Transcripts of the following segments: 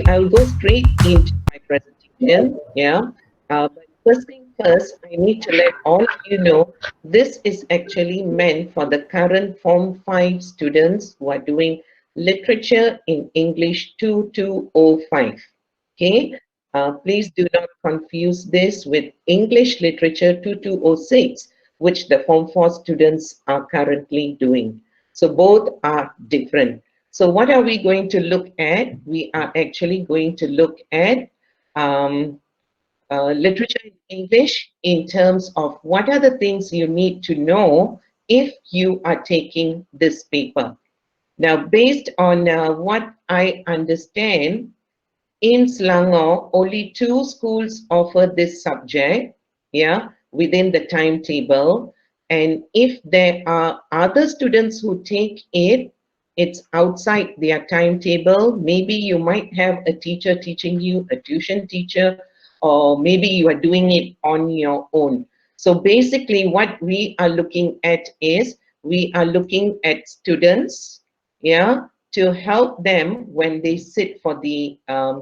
I'll go straight into my presentation. Yeah. But first thing first, I need to let all of you know this is actually meant for the current Form 5 students who are doing Literature in English 2205. Okay. Please do not confuse this with English Literature 2206, which the Form 4 students are currently doing. So both are different. So what are we going to look at? We are actually going to look at literature in English in terms of what are the things you need to know if you are taking this paper. Now, based on what I understand, in Selangor, only 2 schools offer this subject, yeah, within the timetable. And if there are other students who take it, it's outside their timetable. Maybe you might have a teacher teaching you, a tuition teacher, or maybe you are doing it on your own. So basically what we are looking at is, we are looking at students, yeah, to help them when they sit for the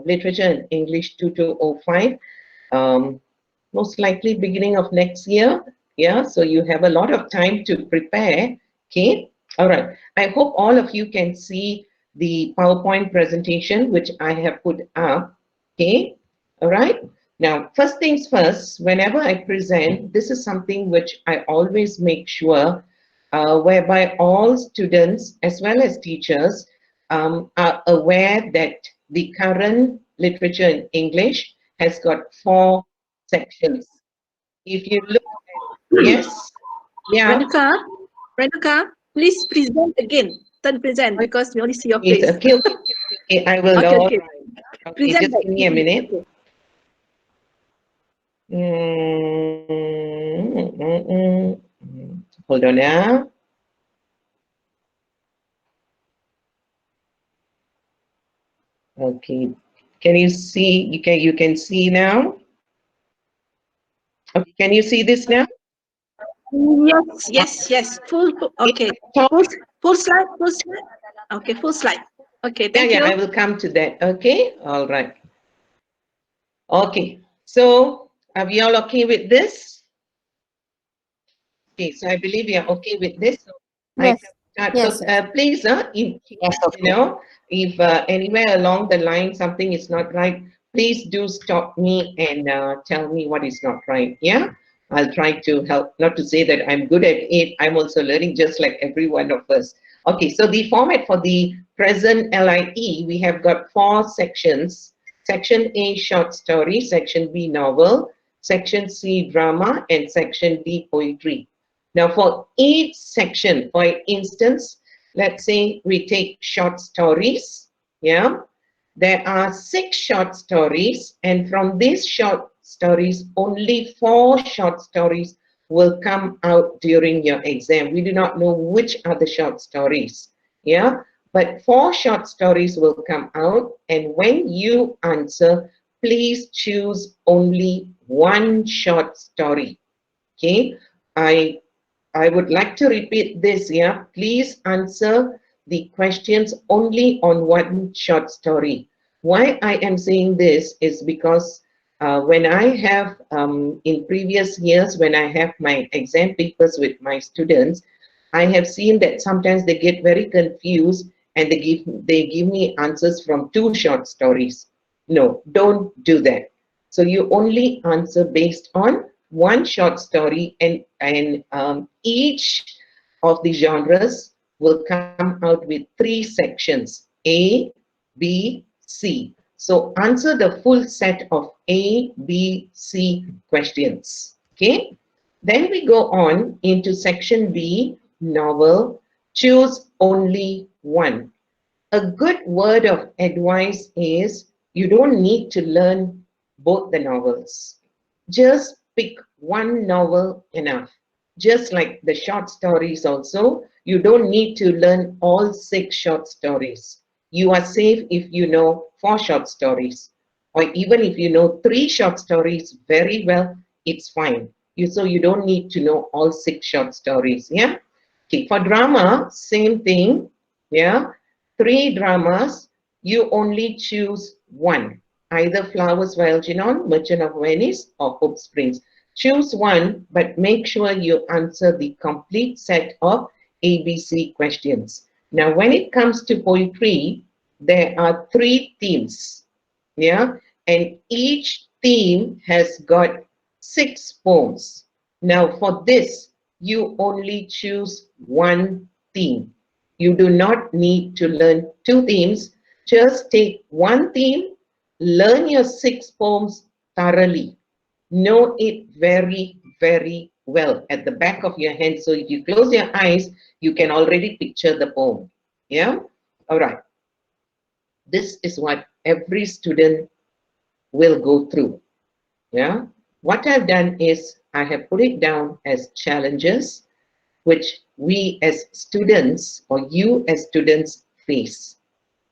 Literature in English 2205, most likely beginning of next year. Yeah, so you have a lot of time to prepare. Okay, all right. I hope all of you can see the PowerPoint presentation which I have put up. Okay, all right. Now, first things first, whenever I present, this is something which I always make sure whereby all students as well as teachers are aware that the current Literature in English has got 4 sections. If you look at, yes, yeah. Renuka, please present again. Turn present because we only see your face. Okay, I will. Okay, All okay. right. Okay, Present just give me a minute. Okay. Hold on now. Okay, can you see? You can see now. Okay, can you see this now? Yes. Okay. Full slide. Okay, full slide. Okay, thank you. Yeah, I will come to that. Okay, all right. Okay, so are we all okay with this? Okay, so I believe we are okay with this. So Yes. I can start. So please, if anywhere along the line something is not right, please do stop me and tell me what is not right. Yeah, I'll try to help. Not to say that I'm good at it. I'm also learning just like every one of us. Okay, so the format for the present LIE, we have got 4 sections. Section A, short story. Section B, novel. Section C, drama. And section D, poetry. Now for each section, for instance, let's say we take short stories, yeah, there are 6 short stories, and from these short stories, only 4 short stories will come out during your exam. We do not know which are the short stories, yeah, but 4 short stories will come out, and when you answer, please choose only 1 short story. Okay, I would like to repeat this, yeah. Please answer the questions only on 1 short story. Why I am saying this is because when I have, in previous years, when I have my exam papers with my students, I have seen that sometimes they get very confused and they give me answers from 2 short stories. No, don't do that. So you only answer based on 1 short story, and each of the genres will come out with 3 sections, A, B, C. So answer the full set of A, B, C questions. Okay. Then we go on into section B, novel. Choose only 1. A good word of advice is you don't need to learn both the novels. Just pick 1 novel enough. Just like the short stories also, you don't need to learn all 6 short stories. You are safe if you know 4 short stories. Or even if you know 3 short stories very well, it's fine. So you don't need to know all 6 short stories. Yeah. Okay. For drama, same thing. Yeah. 3 dramas, you only choose one, either Flowers by Algernon, Merchant of Venice, or Hope Springs. Choose one, but make sure you answer the complete set of ABC questions. Now, when it comes to poetry, there are 3 themes, yeah, and each theme has got 6 poems. Now, for this, you only choose one theme. You do not need to learn 2 themes. Just take one theme, learn your 6 poems thoroughly. Know it very, very well at the back of your hand. So if you close your eyes, you can already picture the poem. Yeah? All right. This is what every student will go through. Yeah? What I've done is I have put it down as challenges which we as students or you as students face.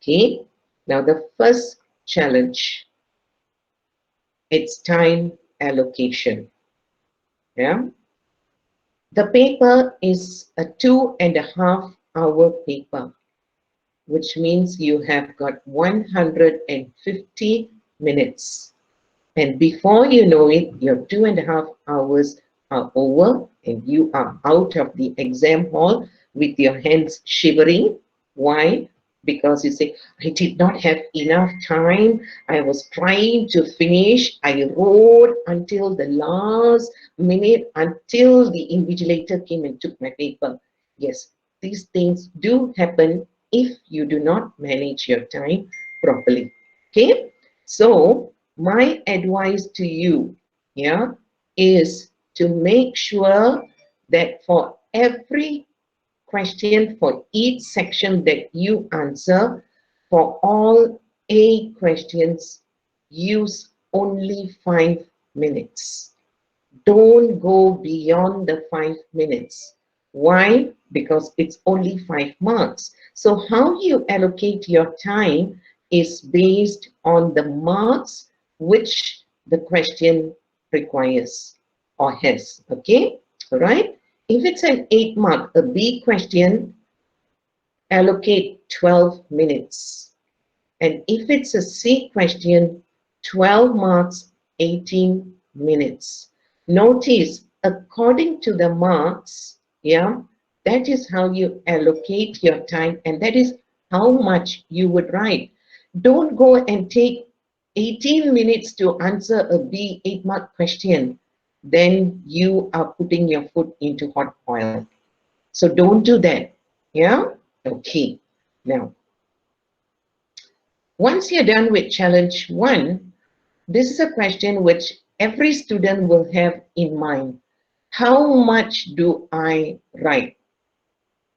Okay? Now the first challenge, it's time allocation. Yeah? The paper is a 2.5-hour paper, which means you have got 150 minutes. And before you know it, your 2.5 hours are over and you are out of the exam hall with your hands shivering. Why? Because you say, I did not have enough time. I was trying to finish. I wrote until the last minute, until the invigilator came and took my paper. Yes, these things do happen if you do not manage your time properly. Okay? So, my advice to you, yeah, is to make sure that for every question, for each section that you answer, for all A questions, use only 5 minutes. Don't go beyond the 5 minutes. Why? Because it's only 5 marks. So how you allocate your time is based on the marks which the question requires or has. Okay? All right? If it's an 8 mark, a B question, allocate 12 minutes. And if it's a C question, 12 marks, 18 minutes. Notice, according to the marks, yeah, that is how you allocate your time and that is how much you would write. Don't go and take 18 minutes to answer a B 8-mark question. Then you are putting your foot into hot oil. So don't do that. Yeah? Okay. Now, once you're done with challenge 1, this is a question which every student will have in mind. How much do I write?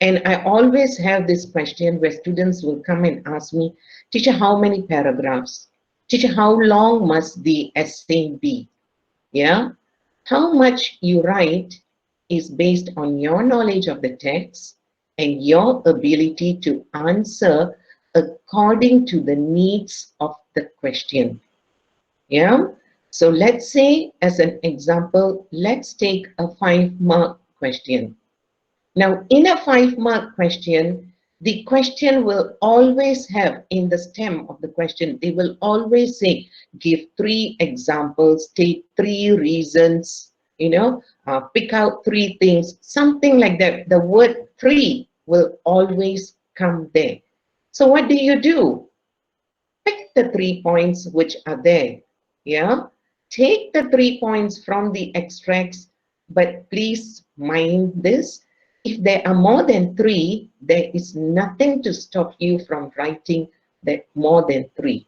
And I always have this question where students will come and ask me, teacher, how many paragraphs? Teacher, how long must the essay be? Yeah? How much you write is based on your knowledge of the text and your ability to answer according to the needs of the question. Yeah? So let's say, as an example, let's take a 5-mark question. Now, in a 5-mark question, the question will always have in the stem of the question, they will always say, give 3 examples, state 3 reasons, pick out 3 things, something like that. The word 3 will always come there. So what do? Pick the 3 points which are there. Yeah. Take the 3 points from the extracts, but please mind this. If there are more than 3, there is nothing to stop you from writing that more than 3.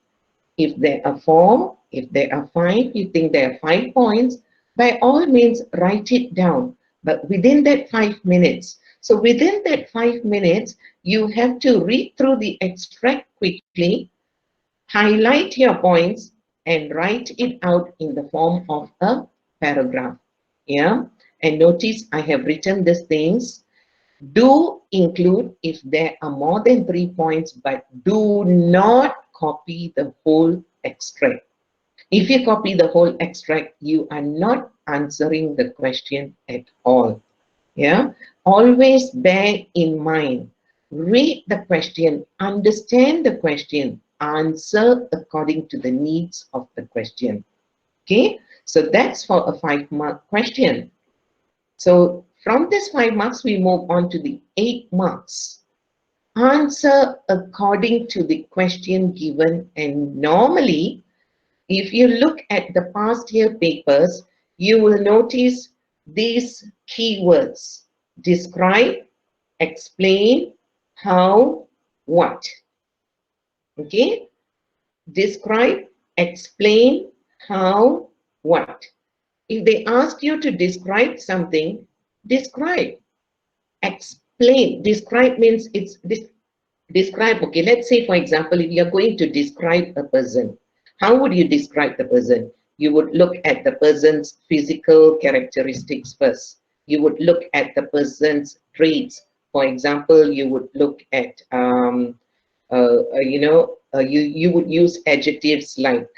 If there are 4, if there are 5, you think there are 5 points, by all means write it down, but within that 5 minutes. So within that 5 minutes, you have to read through the extract quickly, highlight your points and write it out in the form of a paragraph. Yeah. And notice I have written these things. Do include if there are more than 3 points, but do not copy the whole extract. If you copy the whole extract, you are not answering the question at all. Yeah. Always bear in mind, read the question, understand the question, answer according to the needs of the question. Okay, so that's for a 5-mark question. So from this 5 marks, we move on to the 8 marks. Answer according to the question given. And normally, if you look at the past year papers, you will notice these keywords: describe, explain, how, what. Okay? Describe, explain, how, what. If they ask you to describe something, describe. Explain. Describe means it's describe. Okay, let's say, for example, if you're going to describe a person, how would you describe the person? You would look at the person's physical characteristics first. You would look at the person's traits. For example, you would look at you would use adjectives like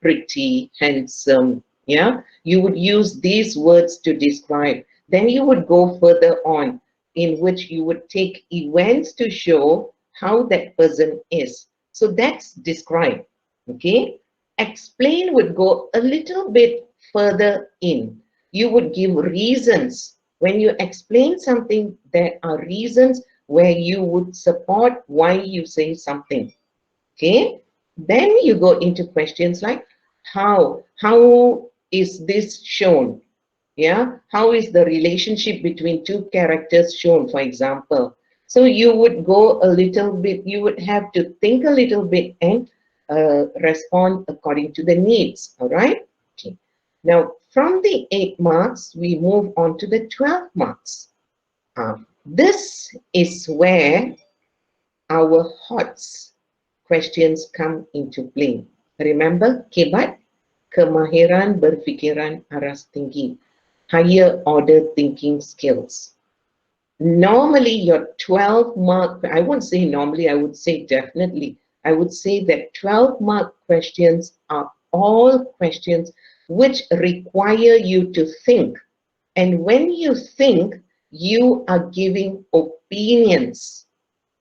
pretty, handsome. Yeah, you would use these words to describe. Then you would go further on, in which you would take events to show how that person is. So that's describe. Okay, explain would go a little bit further in. You would give reasons. When you explain something, there are reasons where you would support why you say something. Okay, then you go into questions like how is this shown? Yeah, how is the relationship between two characters shown, for example? So you would go a little bit, you would have to think a little bit and respond according to the needs. All right. Okay, now from the 8 marks we move on to the 12 marks. This is where our HOTS questions come into play. Remember, KEBAT, kemahiran berfikiran aras tinggi, higher order thinking skills. Normally, your 12-mark, I won't say normally, I would say definitely, I would say that 12-mark questions are all questions which require you to think. And when you think, you are giving opinions.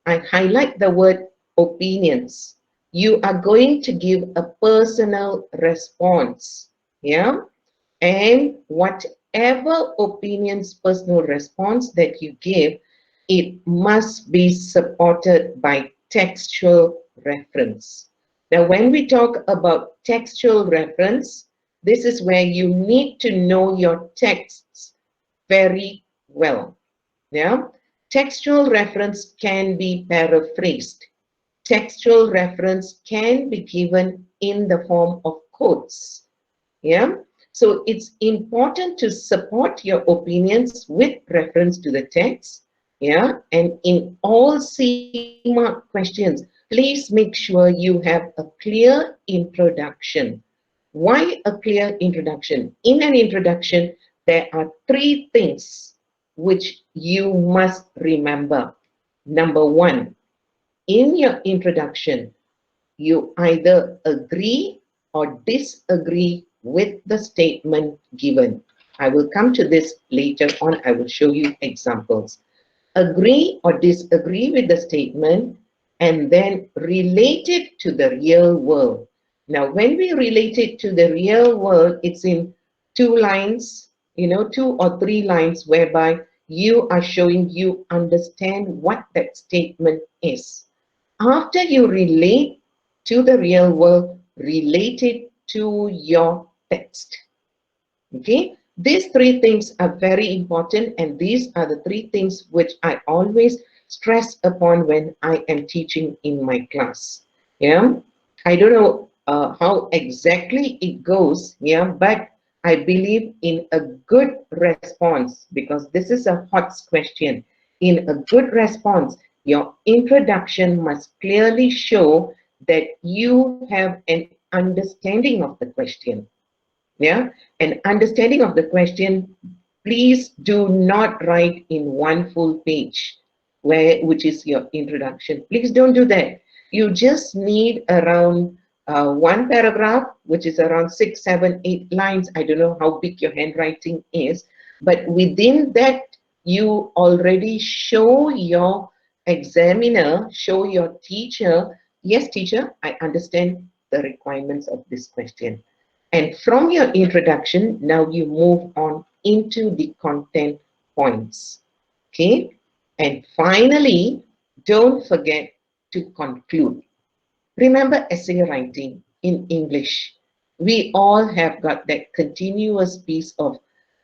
I highlight the word opinions. You are going to give a personal response. Yeah. And whatever opinions, personal response that you give, it must be supported by textual reference. Now, when we talk about textual reference, this is where you need to know your texts very well. Yeah. Textual reference can be paraphrased. Textual reference can be given in the form of quotes. Yeah. So it's important to support your opinions with reference to the text. Yeah. And in all C-mark questions, please make sure you have a clear introduction. Why a clear introduction? In an introduction, there are 3 things which you must remember. Number 1, in your introduction, you either agree or disagree with the statement given. I will come to this later on. I will show you examples. Agree or disagree with the statement and then relate it to the real world. Now, when we relate it to the real world, it's in 2 lines, 2 or 3 lines, whereby you are showing you understand what that statement is. After you relate to the real world, relate it to your text. Okay, these 3 things are very important, and these are the 3 things which I always stress upon when I am teaching in my class. Yeah, I don't know how exactly it goes, yeah, but I believe in a good response, because this is a HOTS question. In a good response, your introduction must clearly show that you have an understanding of the question. Yeah, an understanding of the question. Please do not write in 1 full page, which is your introduction. Please don't do that. You just need around 1 paragraph, which is around 6, 7, 8 lines. I don't know how big your handwriting is, but within that, you already show your examiner, show your teacher yes, teacher, I understand the requirements of this question. And from your introduction, now you move on into the content points. Okay. And finally, don't forget to conclude. Remember essay writing in English. We all have got that continuous piece of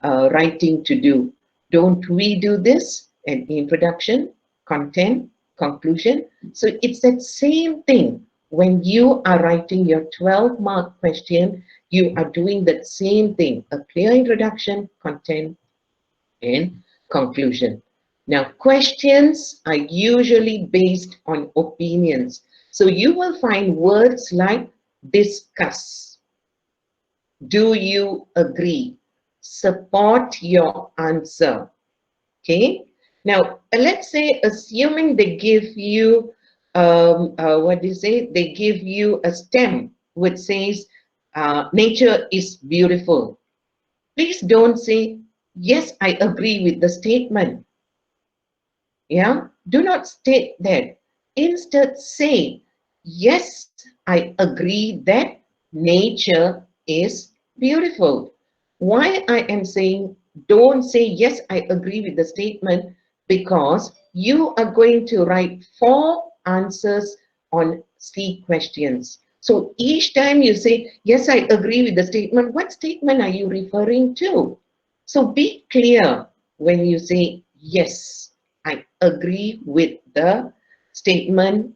writing to do. Don't we do this? An introduction, content, conclusion. So it's that same thing. When you are writing your 12-mark question, you are doing that same thing. A clear introduction, content, and conclusion. Now, questions are usually based on opinions. So you will find words like discuss, do you agree, support your answer. Okay. Now, let's say, assuming they give you, what do you say? They give you a stem which says, nature is beautiful. Please don't say, yes, I agree with the statement. Yeah, do not state that. Instead, say, yes, I agree that nature is beautiful. Why I am saying don't say, yes, I agree with the statement, because you are going to write 4 answers on C questions. So each time you say, yes, I agree with the statement, what statement are you referring to? So be clear when you say, yes, I agree with the statement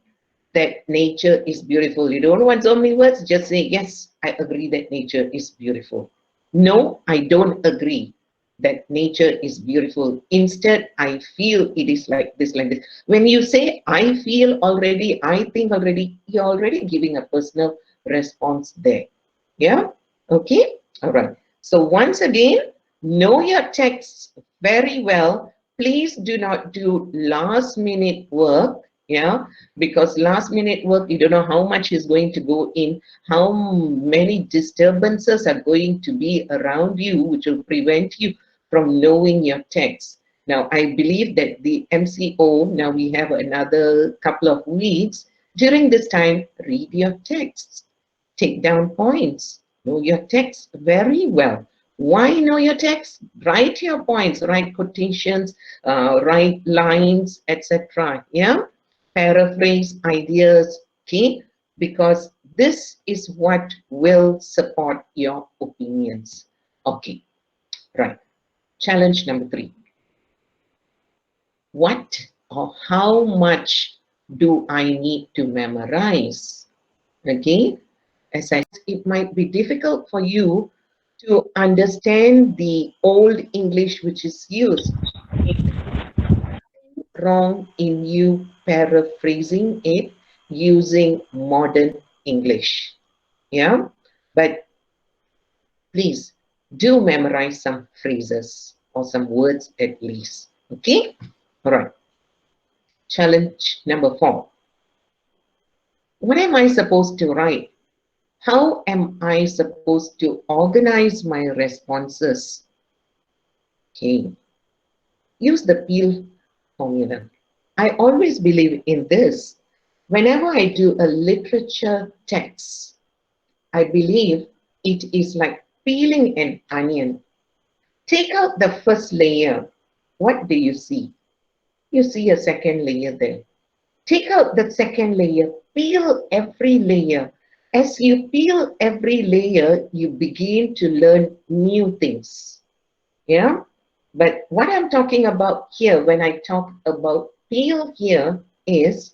that nature is beautiful. You don't want so many words, just say, yes, I agree that nature is beautiful. No, I don't agree that nature is beautiful. Instead, I feel it is like this, like this. When you say, I feel already, I think already, you're already giving a personal response there. Yeah? Okay? All right. So once again, know your texts very well. Please do not do last minute work. Yeah, because last minute work, you don't know how much is going to go in, how many disturbances are going to be around you, which will prevent you from knowing your text. Now, I believe that the MCO, now we have another couple of weeks. During this time, read your texts, take down points, know your text very well. Why know your text? Write your points, write quotations, write lines, etc. Yeah, paraphrase ideas, okay? Because this is what will support your opinions. Okay, right. Challenge number 3. What or how much do I need to memorize? Okay, as I said, it might be difficult for you to understand the old English which is used. Wrong in you paraphrasing it using modern English. Yeah, but please do memorize some phrases or some words at least. Okay, all right. Challenge number 4. What am I supposed to write? How am I supposed to organize my responses? Okay, use the Peel formula. I always believe in this. Whenever I do a literature text, I believe it is like peeling an onion. Take out the first layer. What do you see? You see a second layer there. Take out the second layer. Peel every layer. As you peel every layer, you begin to learn new things. Yeah? But what I'm talking about here, when I talk about peel here, is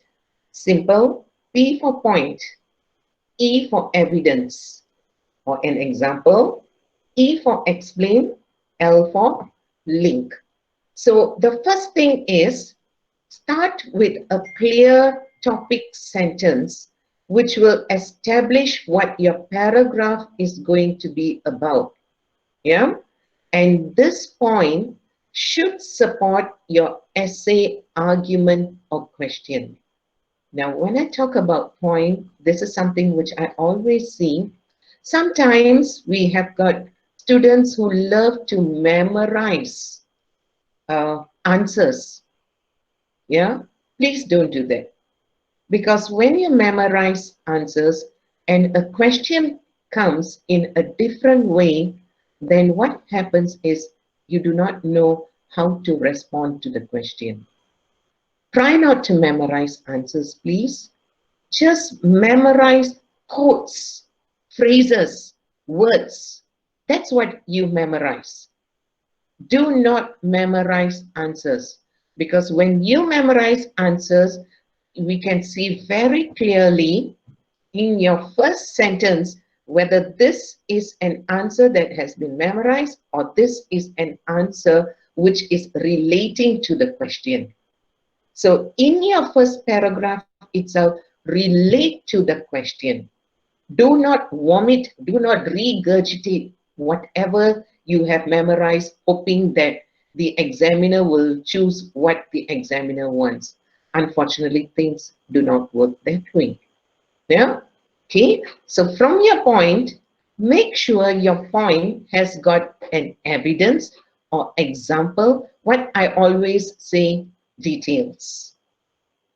simple: P for point, E for evidence. For an example, E for explain, L for link. So the first thing is, start with a clear topic sentence which will establish what your paragraph is going to be about. Yeah? And this point should support your essay, argument, or question. Now, when I talk about point, this is something which I always see. Sometimes we have got students who love to memorize answers. Yeah, please don't do that. Because when you memorize answers and a question comes in a different way, then what happens is you do not know how to respond to the question. Try not to memorize answers, please. Just memorize quotes, phrases, words. That's what you memorize. Do not memorize answers, because when you memorize answers, we can see very clearly in your first sentence whether this is an answer that has been memorized or this is an answer which is relating to the question. So in your first paragraph itself, relate to the question. Do not vomit, do not regurgitate whatever you have memorized, hoping that the examiner will choose what the examiner wants. Unfortunately, things do not work that way. Yeah? Okay, so from your point, make sure your point has got an evidence or example. What I always say, details,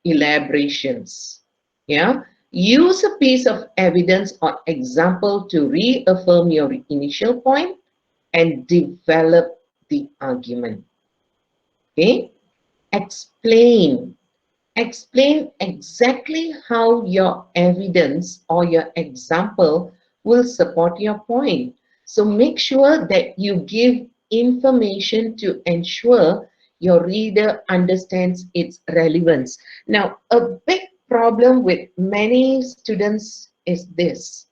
elaborations. Yeah, use a piece of evidence or example to reaffirm your initial point and develop the argument. Okay, explain. Explain exactly how your evidence or your example will support your point. So make sure that you give information to ensure your reader understands its relevance. Now, a big problem with many students is this.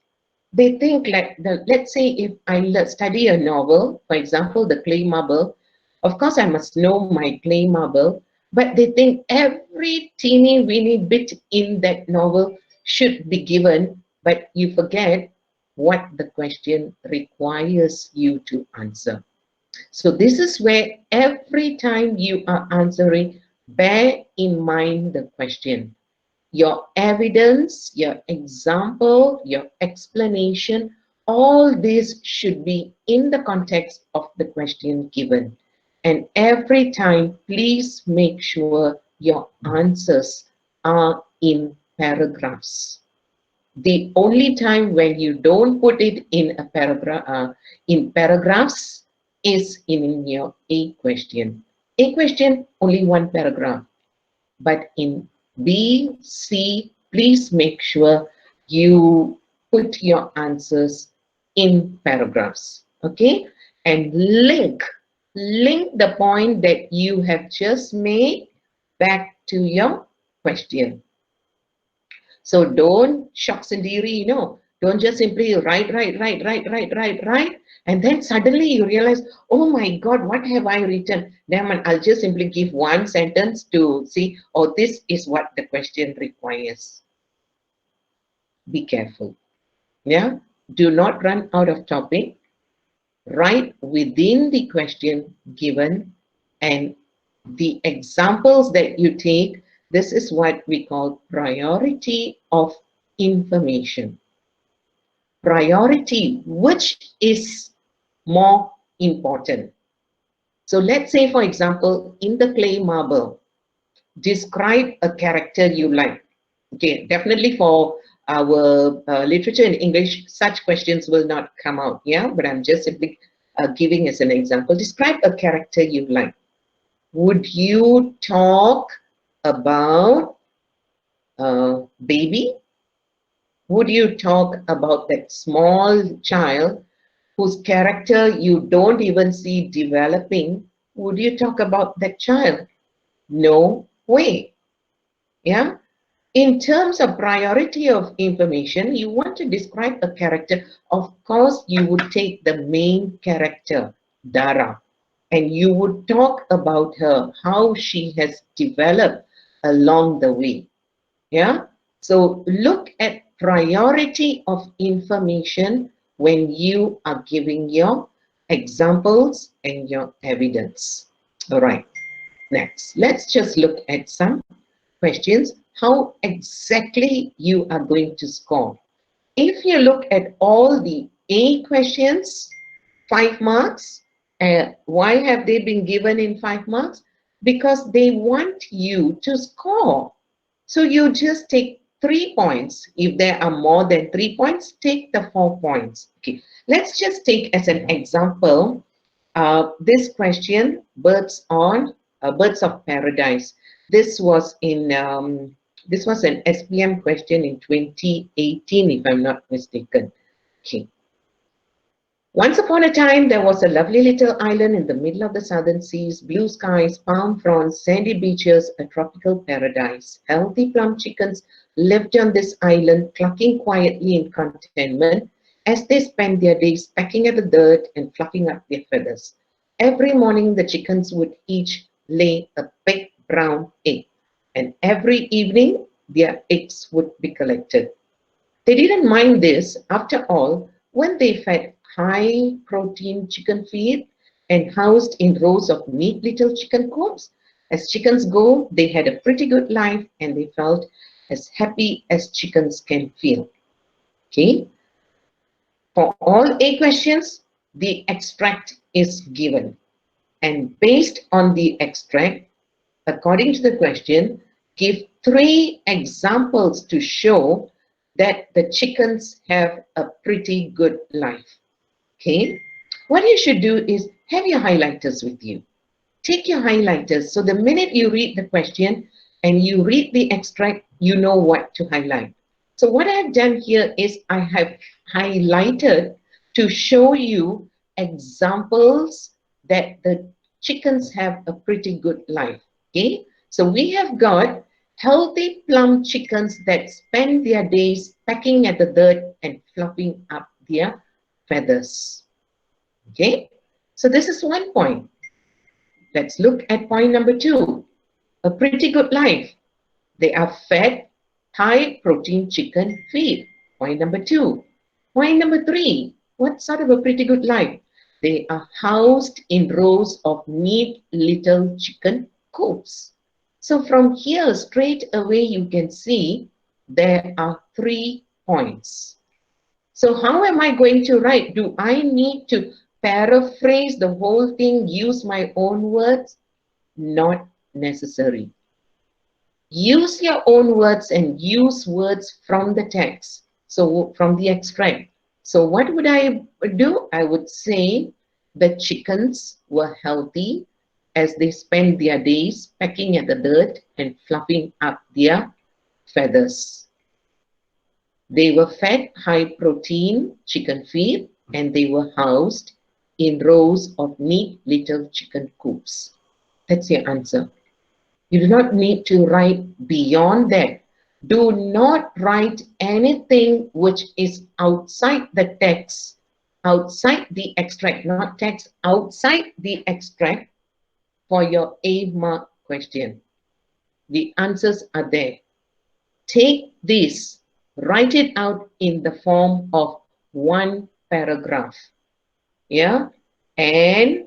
They think like, let's say if I study a novel, for example, The Clay Marble, of course I must know my clay marble, but they think every teeny weeny bit in that novel should be given, but you forget what the question requires you to answer. So this is where every time you are answering, bear in mind the question. Your evidence, your example, your explanation, all this should be in the context of the question given. And every time, please make sure your answers are in paragraphs. The only time when you don't put it in a paragraph, in paragraphs, is in your A question. A question, only one paragraph. But in B, C, please make sure you put your answers in paragraphs. Okay? And link the point that you have just made back to your question. So don't shock sendiri, don't just simply write, and then suddenly you realize, oh my God, what have I written? Then I'll just simply give one sentence to see, oh, this is what the question requires. Be careful. Yeah? Do not run out of topic. Write within the question given, and the examples that you take, this is what we call priority of information. Priority, which is more important. So let's say, for example, in the clay marble, describe a character you like. Okay, definitely for our literature in English, such questions will not come out, yeah? But I'm just simply giving as an example. Describe a character you like. Would you talk about baby? Would you talk about that small child whose character you don't even see developing? Would you talk about that child? No way. Yeah. In terms of priority of information, you want to describe a character. Of course, you would take the main character, Dara, and you would talk about her, how she has developed along the way. Yeah. So look at priority of information when you are giving your examples and your evidence. All right. Next, let's just look at some questions, how exactly you are going to score. If you look at all the A questions, 5 marks, why have they been given in 5 marks? Because they want you to score. So you just take 3 points. If there are more than 3 points, take the 4 points. Okay, let's just take as an example this question, birds of paradise. This was in this was an SPM question in 2018, if I'm not mistaken. Okay. Once upon a time, there was a lovely little island in the middle of the southern seas, blue skies, palm fronds, sandy beaches, a tropical paradise. Healthy plump chickens lived on this island, clucking quietly in contentment as they spent their days pecking at the dirt and fluffing up their feathers. Every morning, the chickens would each lay a big brown egg, and every evening, their eggs would be collected. They didn't mind this. After all, when they fed high-protein chicken feed and housed in rows of neat little chicken coops, as chickens go, they had a pretty good life and they felt as happy as chickens can feel. Okay? For all A questions, the extract is given. And based on the extract, according to the question, give 3 examples to show that the chickens have a pretty good life. Okay, what you should do is have your highlighters with you. Take your highlighters, so the minute you read the question and you read the extract, you know what to highlight. So what I've done here is I have highlighted to show you examples that the chickens have a pretty good life. Okay, so we have got healthy plump chickens that spend their days pecking at the dirt and fluffing up their feathers. Okay, so this is 1 point. Let's look at point number 2. A pretty good life. They are fed high protein chicken feed. Point number 2. Point number 3. What sort of a pretty good life? They are housed in rows of neat little chicken coops. So from here, straight away, you can see there are 3 points. So how am I going to write? Do I need to paraphrase the whole thing, use my own words? Not necessary. Use your own words and use words from the text. So from the extract. So what would I do? I would say the chickens were healthy as they spent their days pecking at the dirt and fluffing up their feathers. They were fed high-protein chicken feed and they were housed in rows of neat little chicken coops. That's your answer. You do not need to write beyond that. Do not write anything which is outside the text, outside the extract, not text, outside the extract for your A mark question. The answers are there. Take this, write it out in the form of 1 paragraph. Yeah, and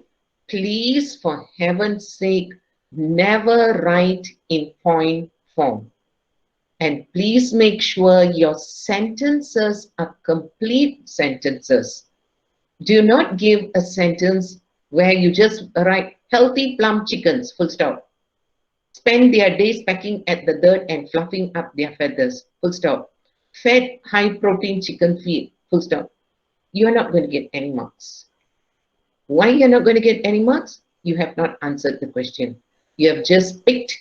please, for heaven's sake, never write in point form. And please make sure your sentences are complete sentences. Do not give a sentence where you just write healthy plump chickens, full stop. Spend their days pecking at the dirt and fluffing up their feathers, full stop. Fed high protein chicken feed, full stop. You're not going to get any marks. Why you're not going to get any marks? You have not answered the question. You have just picked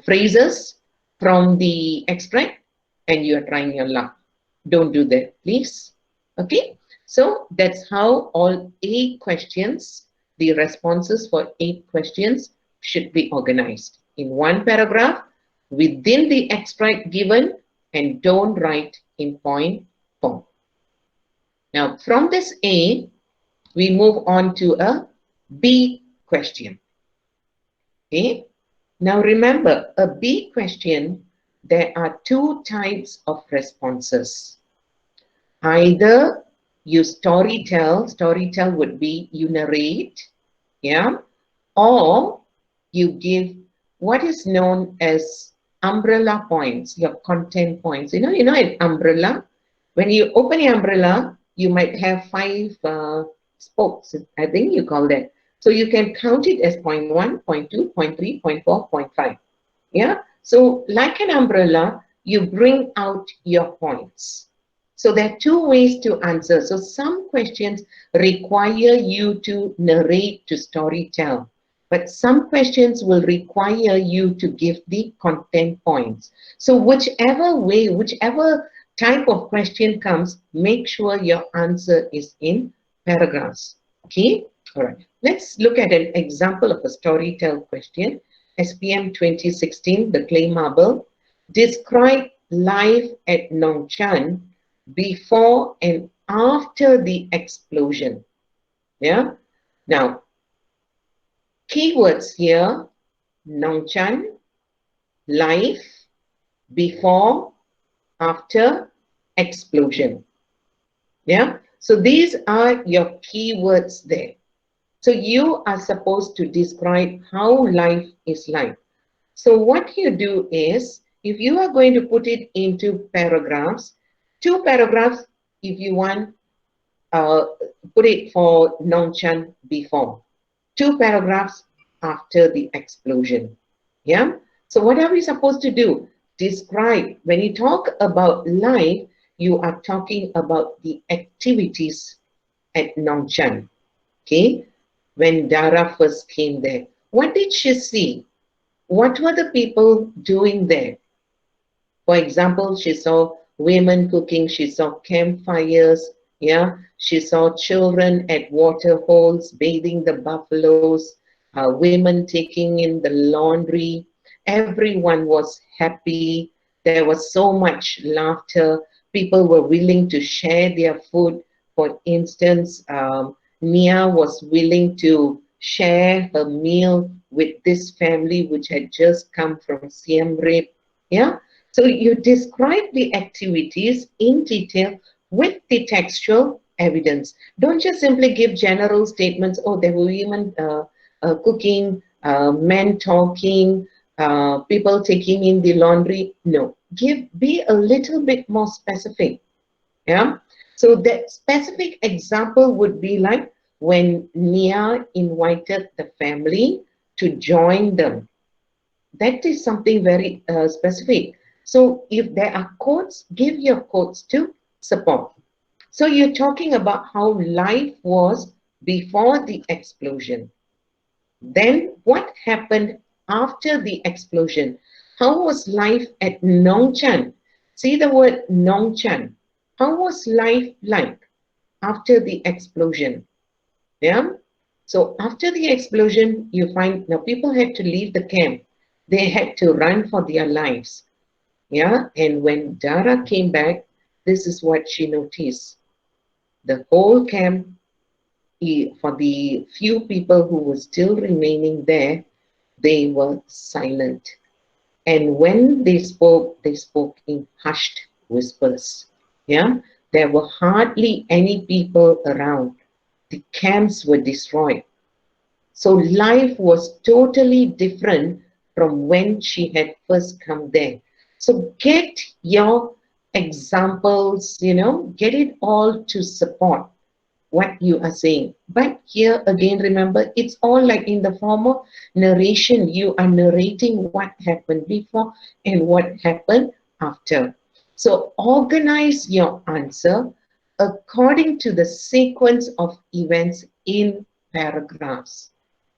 phrases from the extract and you are trying your luck. Don't do that, please. Okay, so that's how all 8 questions, the responses for 8 questions should be organized in 1 paragraph within the extract given, and don't write in point form. Now from this A, we move on to a B question. Okay, now remember, a B question, there are 2 types of responses. Either you storytell would be you narrate, yeah, or you give what is known as umbrella points, your content points. You know an umbrella, when you open the umbrella, you might have 5 spokes, I think you call that. So you can count it as point 1, point 2, point 3, point 4, point 5. Yeah, So like an umbrella, you bring out your points. So there are two ways to answer. So some questions require you to narrate, to story tell, but some questions will require you to give the content points. So whichever way, whichever type of question comes, make sure your answer is in paragraphs. Okay, all right. Let's look at an example of a storytell question. SPM 2016, the clay marble. Describe life at Nongchan before and after the explosion. Yeah. Now, keywords here: Nongchan, life, before, after, explosion. Yeah. So these are your keywords there. So you are supposed to describe how life is like. So what you do is, if you are going to put it into paragraphs, two paragraphs, if you want, uh, put it for Nongchan before, two paragraphs after the explosion. Yeah. So what are we supposed to do? Describe. When you talk about life, you are talking about the activities at Nongchan. Okay. When Dara first came there, what did she see? What were the people doing there? For example, she saw women cooking, she saw campfires, yeah, she saw children at water holes bathing the buffaloes, women taking in the laundry. Everyone was happy. There was so much laughter. People were willing to share their food. For instance, Nia was willing to share her meal with this family which had just come from Siem Reap. Yeah, so you describe the activities in detail with the textual evidence. Don't just simply give general statements. Oh, there were women cooking, men talking, people taking in the laundry. No, be a little bit more specific. Yeah. So that specific example would be like when Nia invited the family to join them. That is something very specific. So if there are quotes, give your quotes to support. So you're talking about how life was before the explosion. Then what happened after the explosion? How was life at Nongchan? See the word Nongchan. How was life like after the explosion? Yeah. So after the explosion, you find now people had to leave the camp. They had to run for their lives. Yeah. And when Dara came back, this is what she noticed. The whole camp, for the few people who were still remaining there, they were silent. And when they spoke in hushed whispers. Yeah. There were hardly any people around. The camps were destroyed. So life was totally different from when she had first come there. So get your examples, get it all to support what you are saying. But here again, remember, it's all like in the form of narration. You are narrating what happened before and what happened after. So organize your answer according to the sequence of events in paragraphs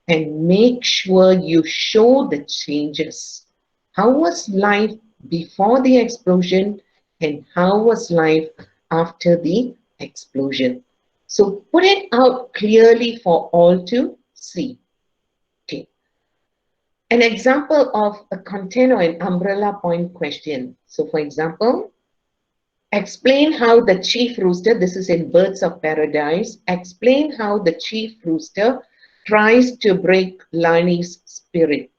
and make sure you show the changes. How was life before the explosion and how was life after the explosion? So put it out clearly for all to see. Okay. An example of a content or an umbrella point question. So for example, explain how the chief rooster, this is in Birds of Paradise, explain how the chief rooster tries to break Lani's spirit.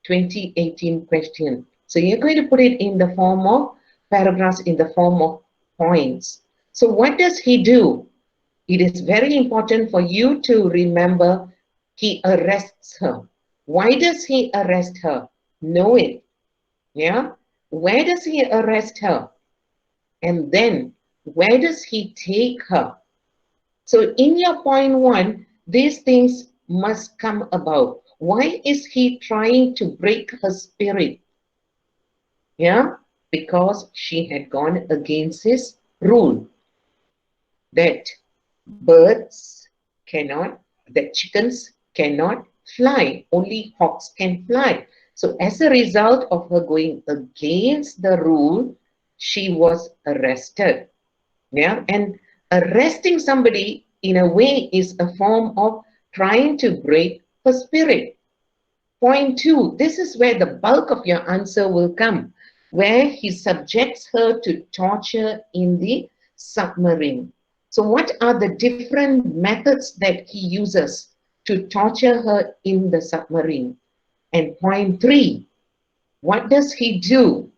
2018 question. So you're going to put it in the form of paragraphs, in the form of points. So what does he do? It is very important for you to remember he arrests her. Why does he arrest her? Know it. Yeah. Where does he arrest her? And then where does he take her? So in your point one, these things must come about. Why is he trying to break her spirit? Yeah, because she had gone against his rule that birds cannot, that chickens cannot fly, only hawks can fly. So as a result of her going against the rule, she was arrested. Yeah, and arresting somebody in a way is a form of trying to break her spirit. Point two, this is where the bulk of your answer will come, where he subjects her to torture in the submarine. So what are the different methods that he uses to torture her in the submarine? And point three, what does he do?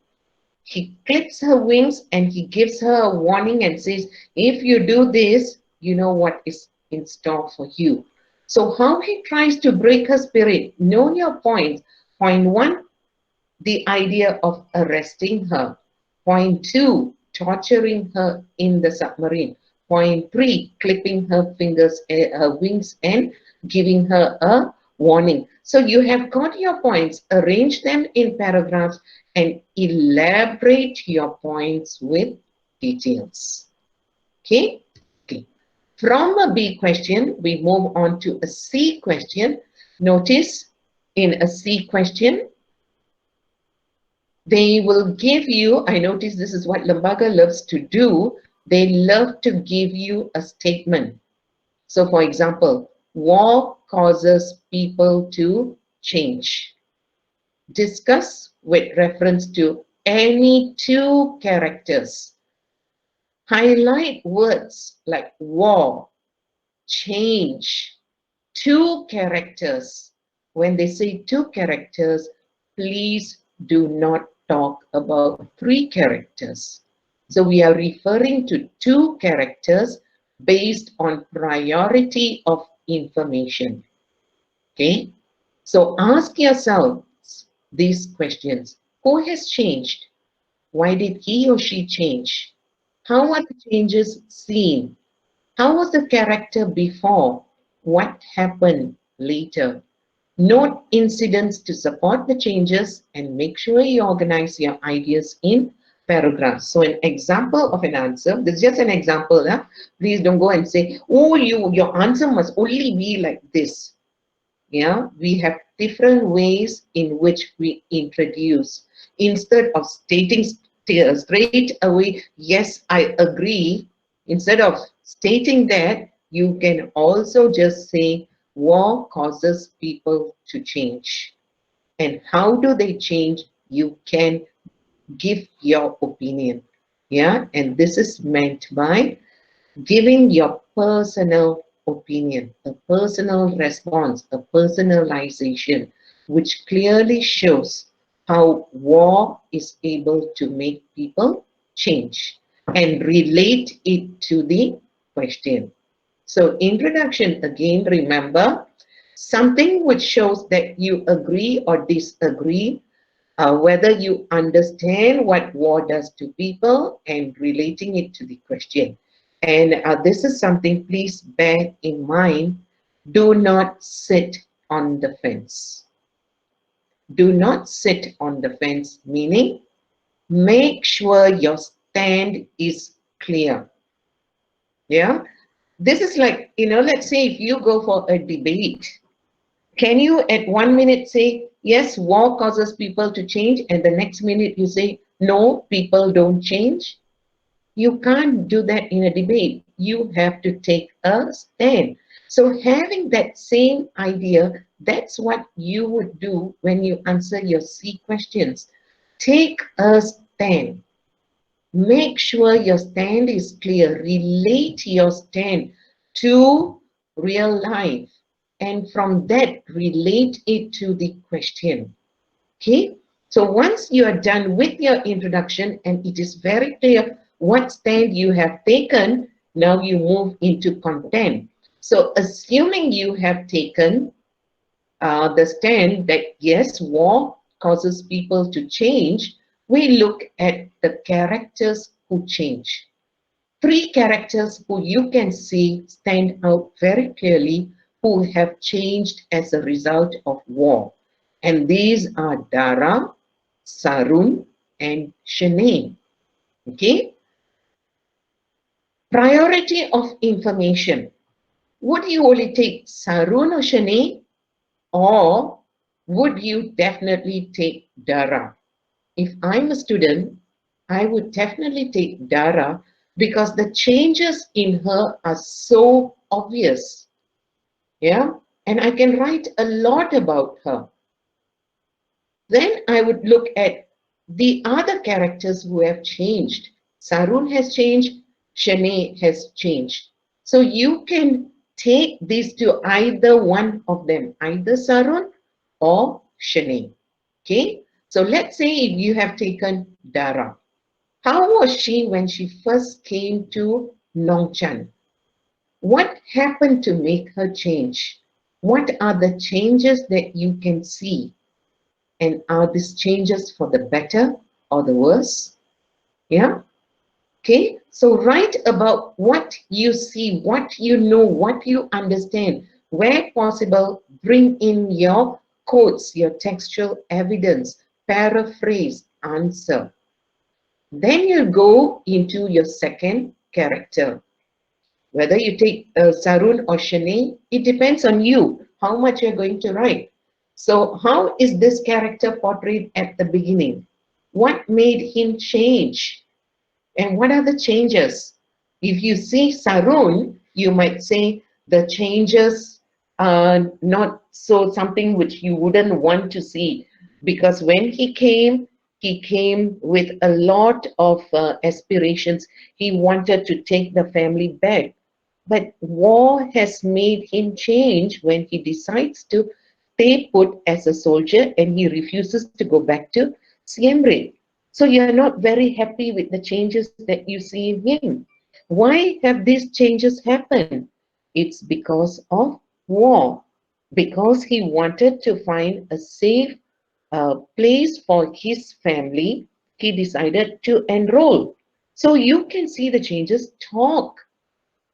He clips her wings and he gives her a warning and says, if you do this, you know what is in store for you. So how he tries to break her spirit, know your points. Point one, the idea of arresting her. Point two, torturing her in the submarine. Point three, clipping her fingers, her wings and giving her a warning. So you have got your points, arrange them in paragraphs and elaborate your points with details. Okay? Okay. From a B question, we move on to a C question. Notice in a C question, they will give you, I notice this is what Lembaga loves to do, they love to give you a statement. So for example, war causes people to change. Discuss with reference to any two characters. Highlight words like war, change, two characters. When they say two characters, please do not talk about three characters. So we are referring to two characters based on priority of information. Okay? So ask yourselves these questions. Who has changed? Why did he or she change? How are the changes seen? How was the character before? What happened later? Note incidents to support the changes and make sure you organize your ideas in paragraphs. So an example of an answer, this is just an example. Huh? Please don't go and say, oh, your answer must only be like this. Yeah, we have different ways in which we introduce. Instead of stating straight away, yes, I agree, instead of stating that, you can also just say, war causes people to change. And how do they change? You can give your opinion. Yeah, and this is meant by giving your personal opinion, a personal response, a personalization, which clearly shows how war is able to make people change and relate it to the question. So introduction, again, remember, something which shows that you agree or disagree, whether you understand what war does to people and relating it to the question. And this is something, please bear in mind, do not sit on the fence. Do not sit on the fence, meaning make sure your stand is clear. Yeah, this is like, let's say if you go for a debate, can you at 1 minute say, yes, war causes people to change, and the next minute you say, no, people don't change? You can't do that in a debate. You have to take a stand. So having that same idea, that's what you would do when you answer your C questions. Take a stand. Make sure your stand is clear. Relate your stand to real life. And from that, relate it to the question. Okay? So once you are done with your introduction and it is very clear what stand you have taken, now you move into content. So assuming you have taken the stand that yes, war causes people to change, we look at the characters who change. Three characters who you can see stand out very clearly who have changed as a result of war. And these are Dara, Sarun, and Shanae. Okay? Priority of information. Would you only take Sarun or Shanae, or would you definitely take Dara? If I'm a student, I would definitely take Dara because the changes in her are so obvious. Yeah, and I can write a lot about her. Then I would look at the other characters who have changed. Sarun has changed, Shanae has changed. So you can take these to either one of them, either Sarun or Shanae. Okay, so let's say if you have taken Dara. How was she when she first came to Nongchan? What happened to make her change? What are the changes that you can see? And are these changes for the better or the worse? Yeah. Okay. So write about what you see, what you know, what you understand. Where possible, bring in your quotes, your textual evidence, paraphrase, answer. Then you go into your second character. Whether you take Sarun or Shanae, it depends on you, how much you're going to write. So how is this character portrayed at the beginning? What made him change? And what are the changes? If you see Sarun, you might say the changes are not so something which you wouldn't want to see, because when he came with a lot of aspirations. He wanted to take the family back. But war has made him change when he decides to stay put as a soldier and he refuses to go back to Siem Reap. So you're not very happy with the changes that you see in him. Why have these changes happened? It's because of war. Because he wanted to find a safe place for his family, he decided to enroll. So you can see the changes. Talk.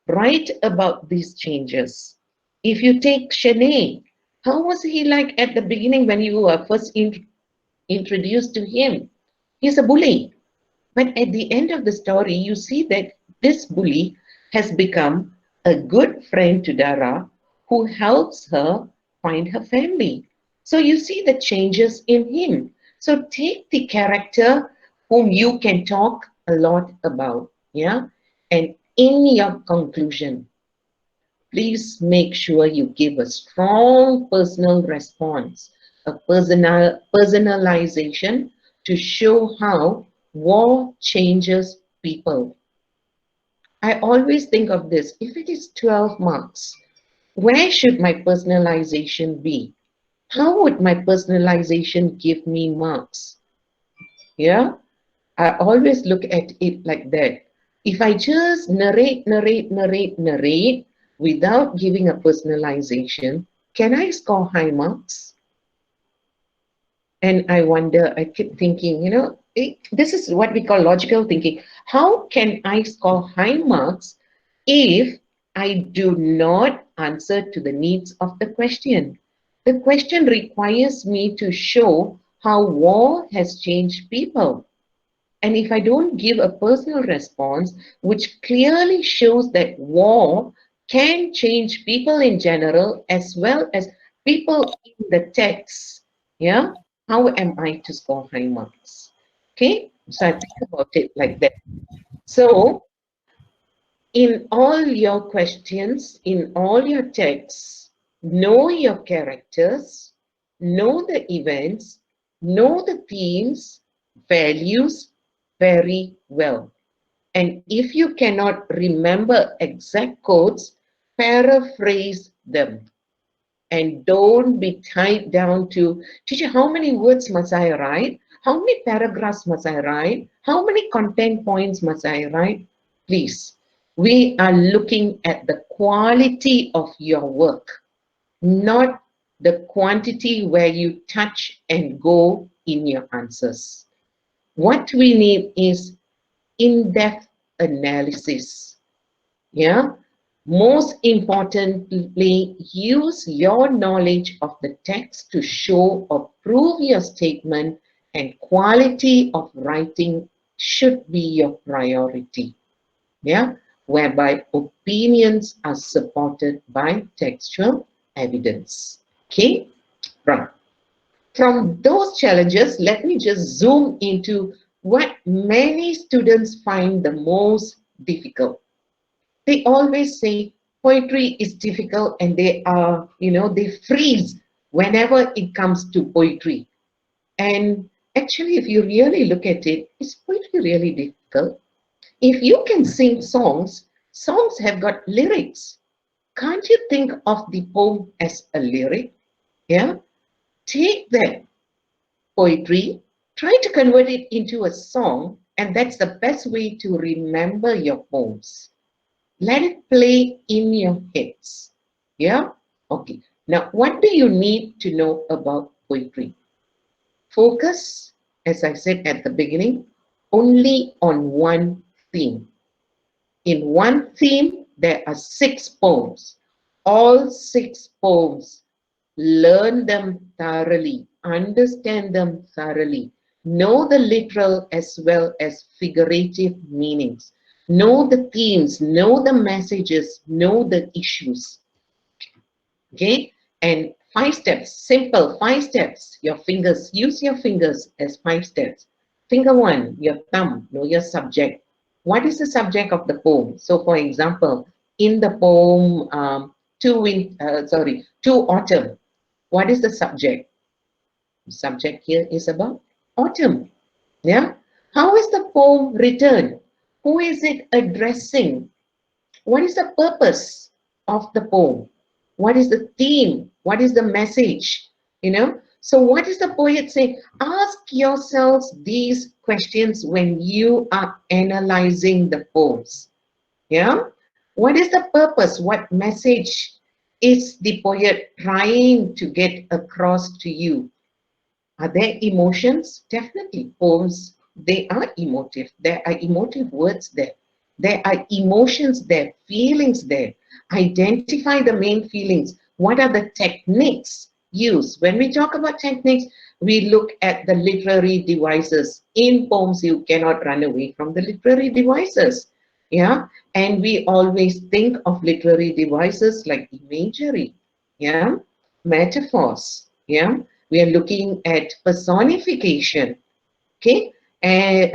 Write about these changes. If you take Shanae, how was he like at the beginning when you were first introduced to him? He's a bully. But at the end of the story, you see that this bully has become a good friend to Dara who helps her find her family. So you see the changes in him. So take the character whom you can talk a lot about, yeah? And in your conclusion, please make sure you give a strong personal response, a personalization to show how war changes people. I always think of this, if it is 12 marks, where should my personalization be? How would my personalization give me marks? Yeah, I always look at it like that. If I just narrate without giving a personalization, can I score high marks? And I wonder, I keep thinking, this is what we call logical thinking. How can I score high marks if I do not answer to the needs of the question? The question requires me to show how war has changed people. And if I don't give a personal response, which clearly shows that war can change people in general as well as people in the text, yeah, how am I to score high marks? Okay, so I think about it like that. So in all your questions, in all your texts, know your characters, know the events, know the themes, values very well. And if you cannot remember exact quotes, paraphrase them. And don't be tied down to, teacher, how many words must I write? How many paragraphs must I write? How many content points must I write? Please, we are looking at the quality of your work, not the quantity where you touch and go in your answers. What we need is in-depth analysis. Yeah. Most importantly, use your knowledge of the text to show or prove your statement and quality of writing should be your priority. Yeah, whereby opinions are supported by textual evidence. Okay, right. From those challenges, let me just zoom into what many students find the most difficult. They always say poetry is difficult and they are, they freeze whenever it comes to poetry. And actually, if you really look at it, is poetry really difficult? If you can sing songs, songs have got lyrics. Can't you think of the poem as a lyric? Yeah? Take that poetry, try to convert it into a song, and that's the best way to remember your poems. Let it play in your heads. Yeah? Okay. Now, what do you need to know about poetry? Focus, as I said at the beginning, only on one theme. In one theme, there are 6 poems. All 6 poems, learn them thoroughly, understand them thoroughly, know the literal as well as figurative meanings, know the themes, know the messages, know the issues. Okay, and 5 steps, simple 5 steps. Your fingers, use your fingers as 5 steps. Finger 1, your thumb, know your subject. What is the subject of the poem? So, for example, in the poem Two Autumn, what is the subject? The subject here is about autumn. Yeah. How is the poem written? Who is it addressing? What is the purpose of the poem? What is the theme? What is the message? So what is the poet saying? Ask yourselves these questions when you are analyzing the poems. Yeah. What is the purpose? What message is the poet trying to get across to you? Are there emotions? Definitely. Poems, they are emotive. There are emotive words there. There are emotions there, feelings there. Identify the main feelings. What are the techniques used? When we talk about techniques, we look at the literary devices. In poems, you cannot run away from the literary devices. Yeah, and we always think of literary devices like imagery, yeah, metaphors, yeah. We are looking at personification, okay, and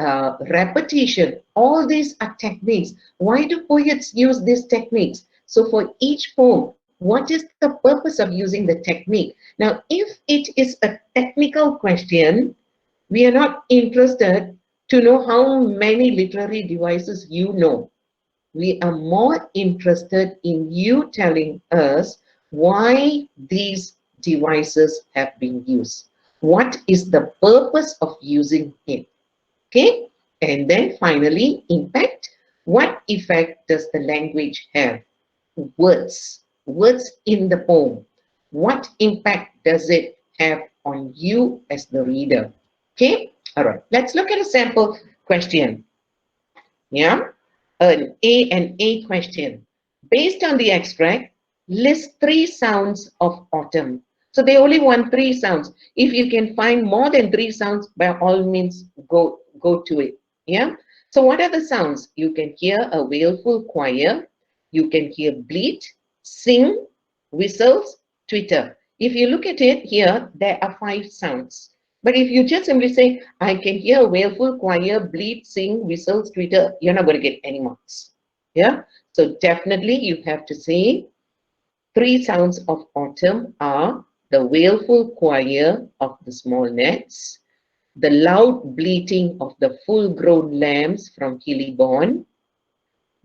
repetition. All these are techniques. Why do poets use these techniques? So for each poem, what is the purpose of using the technique? Now, if it is a technical question, we are not interested to know how many literary devices you know. We are more interested in you telling us why these devices have been used. What is the purpose of using it? Okay? And then finally, impact. What effect does the language have? Words. Words in the poem. What impact does it have on you as the reader? Okay? All right. Let's look at a sample question. Yeah, an A question. Based on the extract, list 3 sounds of autumn. So they only want 3 sounds. If you can find more than 3 sounds, by all means, go to it. Yeah. So what are the sounds? You can hear a wailful choir. You can hear bleat, sing, whistles, twitter. If you look at it here, there are 5 sounds. But if you just simply say, I can hear a wailful choir, bleat, sing, whistles, twitter, you're not going to get any marks. Yeah. So definitely you have to say 3 sounds of autumn are the wailful choir of the small gnats, the loud bleating of the full-grown lambs from hilly bourne,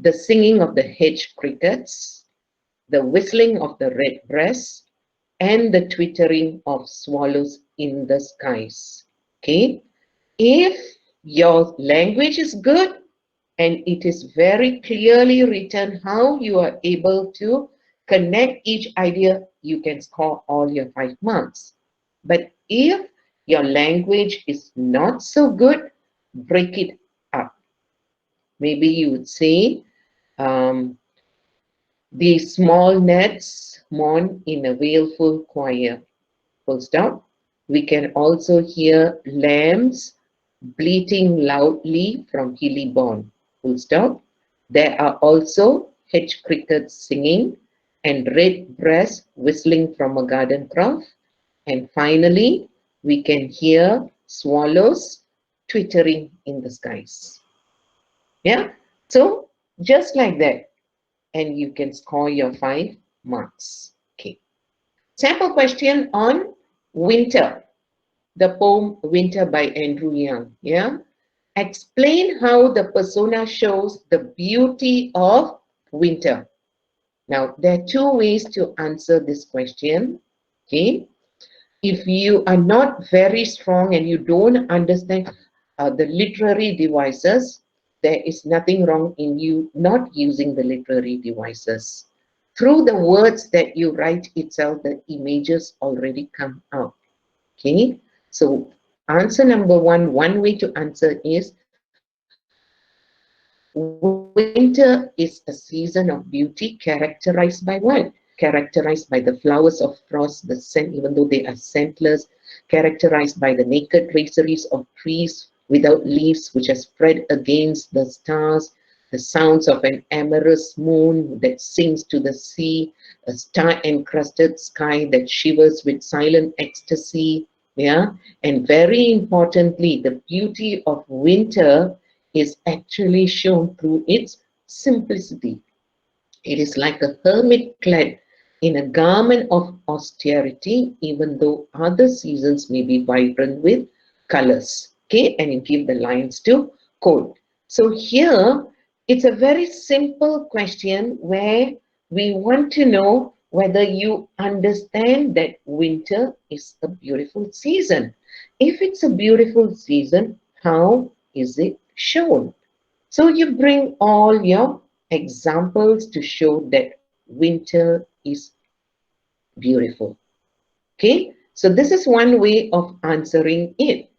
the singing of the hedge crickets, the whistling of the redbreast, and the twittering of swallows in the skies. Okay, if your language is good and it is very clearly written how you are able to connect each idea, you can score all your 5 marks. But if your language is not so good, break it up. Maybe you would say, um, the small gnats mourn in a wailful choir. Full stop. We can also hear lambs bleating loudly from hilly bourne. Full stop. There are also hedge crickets singing and redbreast whistling from a garden croft. And finally, we can hear swallows twittering in the skies. Yeah. So just like that, and you can score your 5 marks. Okay. Sample question on winter. The poem Winter by Andrew Young. Yeah. Explain how the persona shows the beauty of winter. Now, there are two ways to answer this question. Okay. If you are not very strong and you don't understand the literary devices, there is nothing wrong in you not using the literary devices. Through the words that you write itself, the images already come out. Okay, so answer number one way to answer is winter is a season of beauty characterized by what? Characterized by the flowers of frost, the scent, even though they are scentless, characterized by the naked traceries of trees without leaves which are spread against the stars, the sounds of an amorous moon that sings to the sea, a star-encrusted sky that shivers with silent ecstasy, yeah, and very importantly, the beauty of winter is actually shown through its simplicity. It is like a hermit clad in a garment of austerity, even though other seasons may be vibrant with colors. Okay, and you give the lines to quote. So here, it's a very simple question where we want to know whether you understand that winter is a beautiful season. If it's a beautiful season, how is it shown? So you bring all your examples to show that winter is beautiful. Okay, so this is one way of answering it.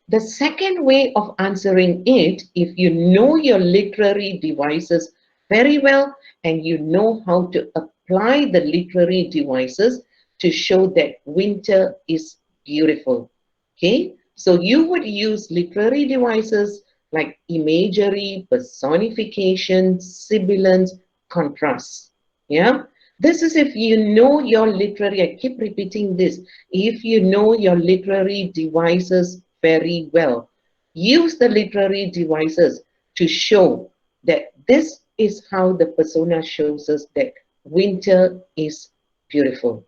The second way of answering it, if you know your literary devices very well and you know how to apply the literary devices to show that winter is beautiful. Okay, so you would use literary devices like imagery, personification, sibilance, contrast. Yeah, this is if you know your literary, I keep repeating this, if you know your literary devices very well. Use the literary devices to show that this is how the persona shows us that winter is beautiful.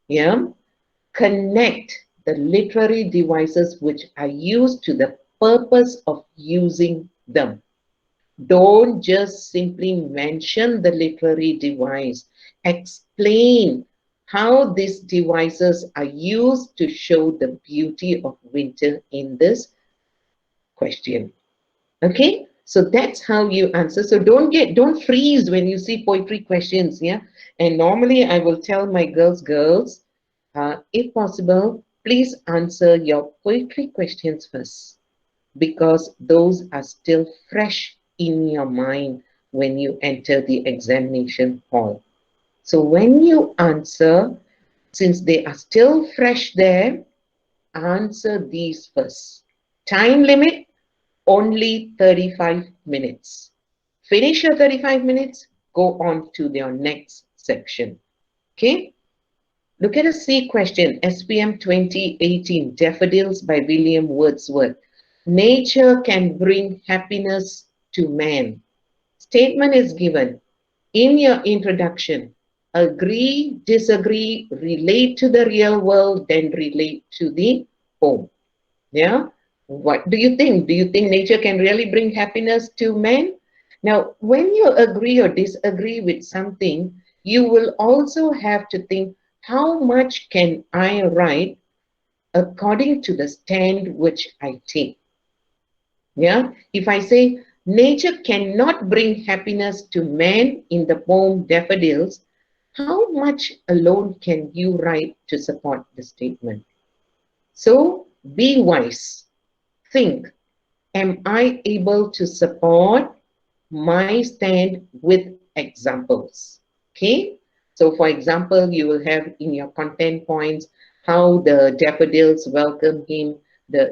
Yeah? Connect the literary devices which are used to the purpose of using them. Don't just simply mention the literary device. Explain how these devices are used to show the beauty of winter in this question. Okay, so that's how you answer. So don't freeze when you see poetry questions. Yeah, and normally I will tell my girls, if possible, please answer your poetry questions first, because those are still fresh in your mind when you enter the examination hall. So when you answer, since they are still fresh there, answer these first. Time limit, only 35 minutes. Finish your 35 minutes, go on to your next section. Okay? Look at a C question, SPM 2018, Daffodils by William Wordsworth. Nature can bring happiness to man. Statement is given. In your introduction, agree, disagree, relate to the real world, then relate to the poem. Yeah? What do you think? Do you think nature can really bring happiness to man? Now, when you agree or disagree with something, you will also have to think, how much can I write according to the stand which I take? Yeah, if I say nature cannot bring happiness to man in the poem Daffodils, how much alone can you write to support the statement? So be wise. Think, am I able to support my stand with examples? Okay, so for example, you will have in your content points, how the daffodils welcome him,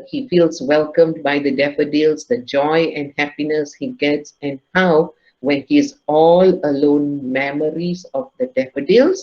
he feels welcomed by the daffodils, the joy and happiness he gets, and how when he is all alone, memories of the daffodils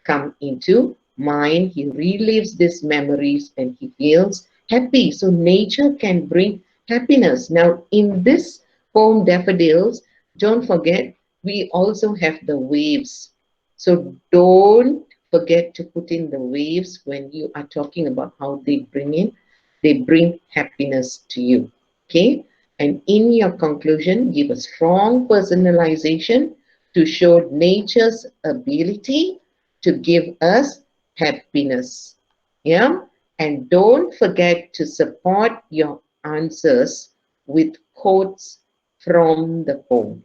come into mind. He relives these memories and he feels happy. So nature can bring happiness. Now in this poem Daffodils, don't forget we also have the waves. So don't forget to put in the waves when you are talking about how they bring happiness to you. Okay? And in your conclusion, give a strong personalization to show nature's ability to give us happiness. Yeah? And don't forget to support your answers with quotes from the poem.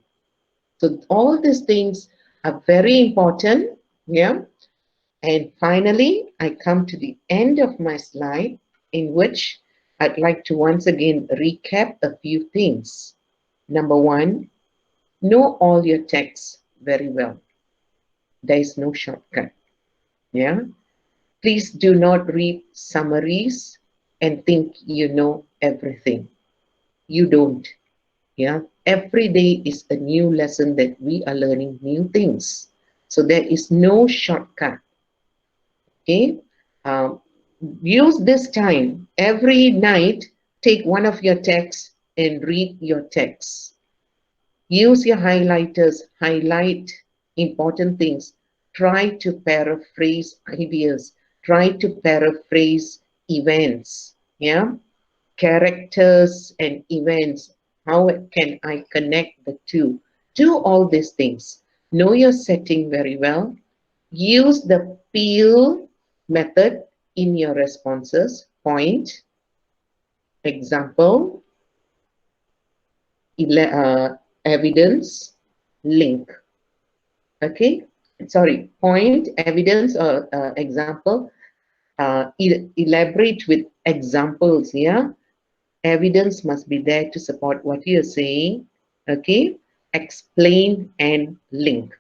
So all these things are very important. Yeah. And finally, I come to the end of my slide in which I'd like to once again recap a few things. Number one, know all your texts very well. There is no shortcut. Yeah. Please do not read summaries and think you know everything. You don't. Yeah. Every day is a new lesson that we are learning new things. So there is no shortcut. Okay. Um, Use this time every night. Take one of your texts and read your text. Use your highlighters, highlight important things. Try to paraphrase ideas. Try to paraphrase events. Yeah, characters and events. How can I connect the two? Do all these things. Know your setting very well. Use the peel method in your responses. Point, example, evidence, link. Okay, sorry, point, evidence, or example. Elaborate with examples. Yeah, evidence must be there to support what you're saying. Okay, explain and link.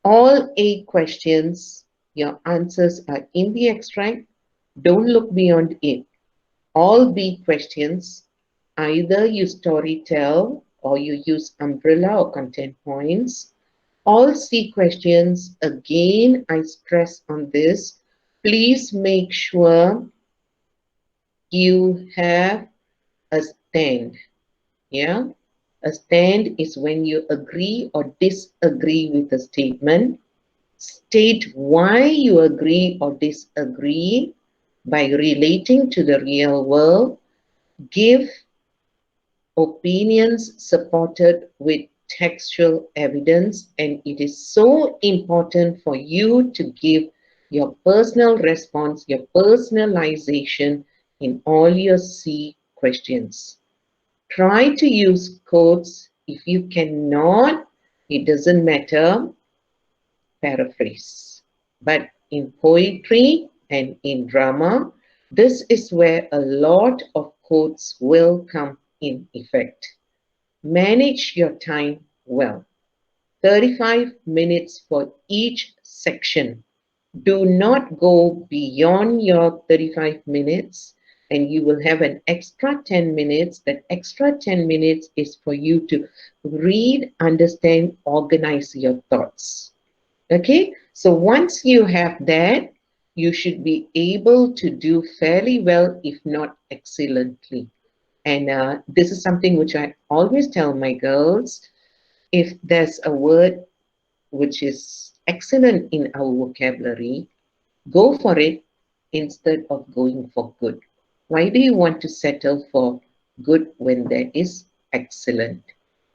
All 8 questions, your answers are in the extract. Don't look beyond it. All B questions, either you story tell or you use umbrella or content points. All C questions, again, I stress on this. Please make sure you have a stand. Yeah. A stand is when you agree or disagree with a statement. State why you agree or disagree by relating to the real world. Give opinions supported with textual evidence, and it is so important for you to give your personal response, your personalization in all your C questions. Try to use quotes. If you cannot, it doesn't matter, paraphrase. But in poetry and in drama, this is where a lot of quotes will come in effect. Manage your time well. 35 minutes for each section. Do not go beyond your 35 minutes and you will have an extra 10 minutes. That extra 10 minutes is for you to read, understand, organize your thoughts. Okay, so once you have that, you should be able to do fairly well, if not excellently. And this is something which I always tell my girls. If there's a word which is excellent in our vocabulary, go for it instead of going for good. Why do you want to settle for good when there is excellent?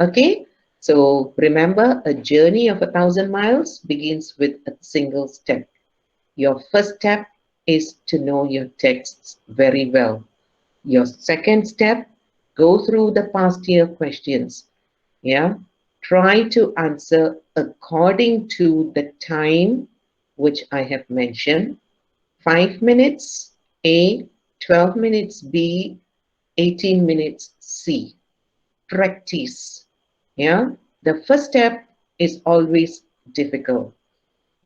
Okay, so remember, a journey of 1,000 miles begins with a single step. Your first step is to know your texts very well. Your second step, go through the past year questions. Yeah, try to answer according to the time which I have mentioned. 5 minutes A, 12 minutes B, 18 minutes C. Practice. Yeah, the first step is always difficult,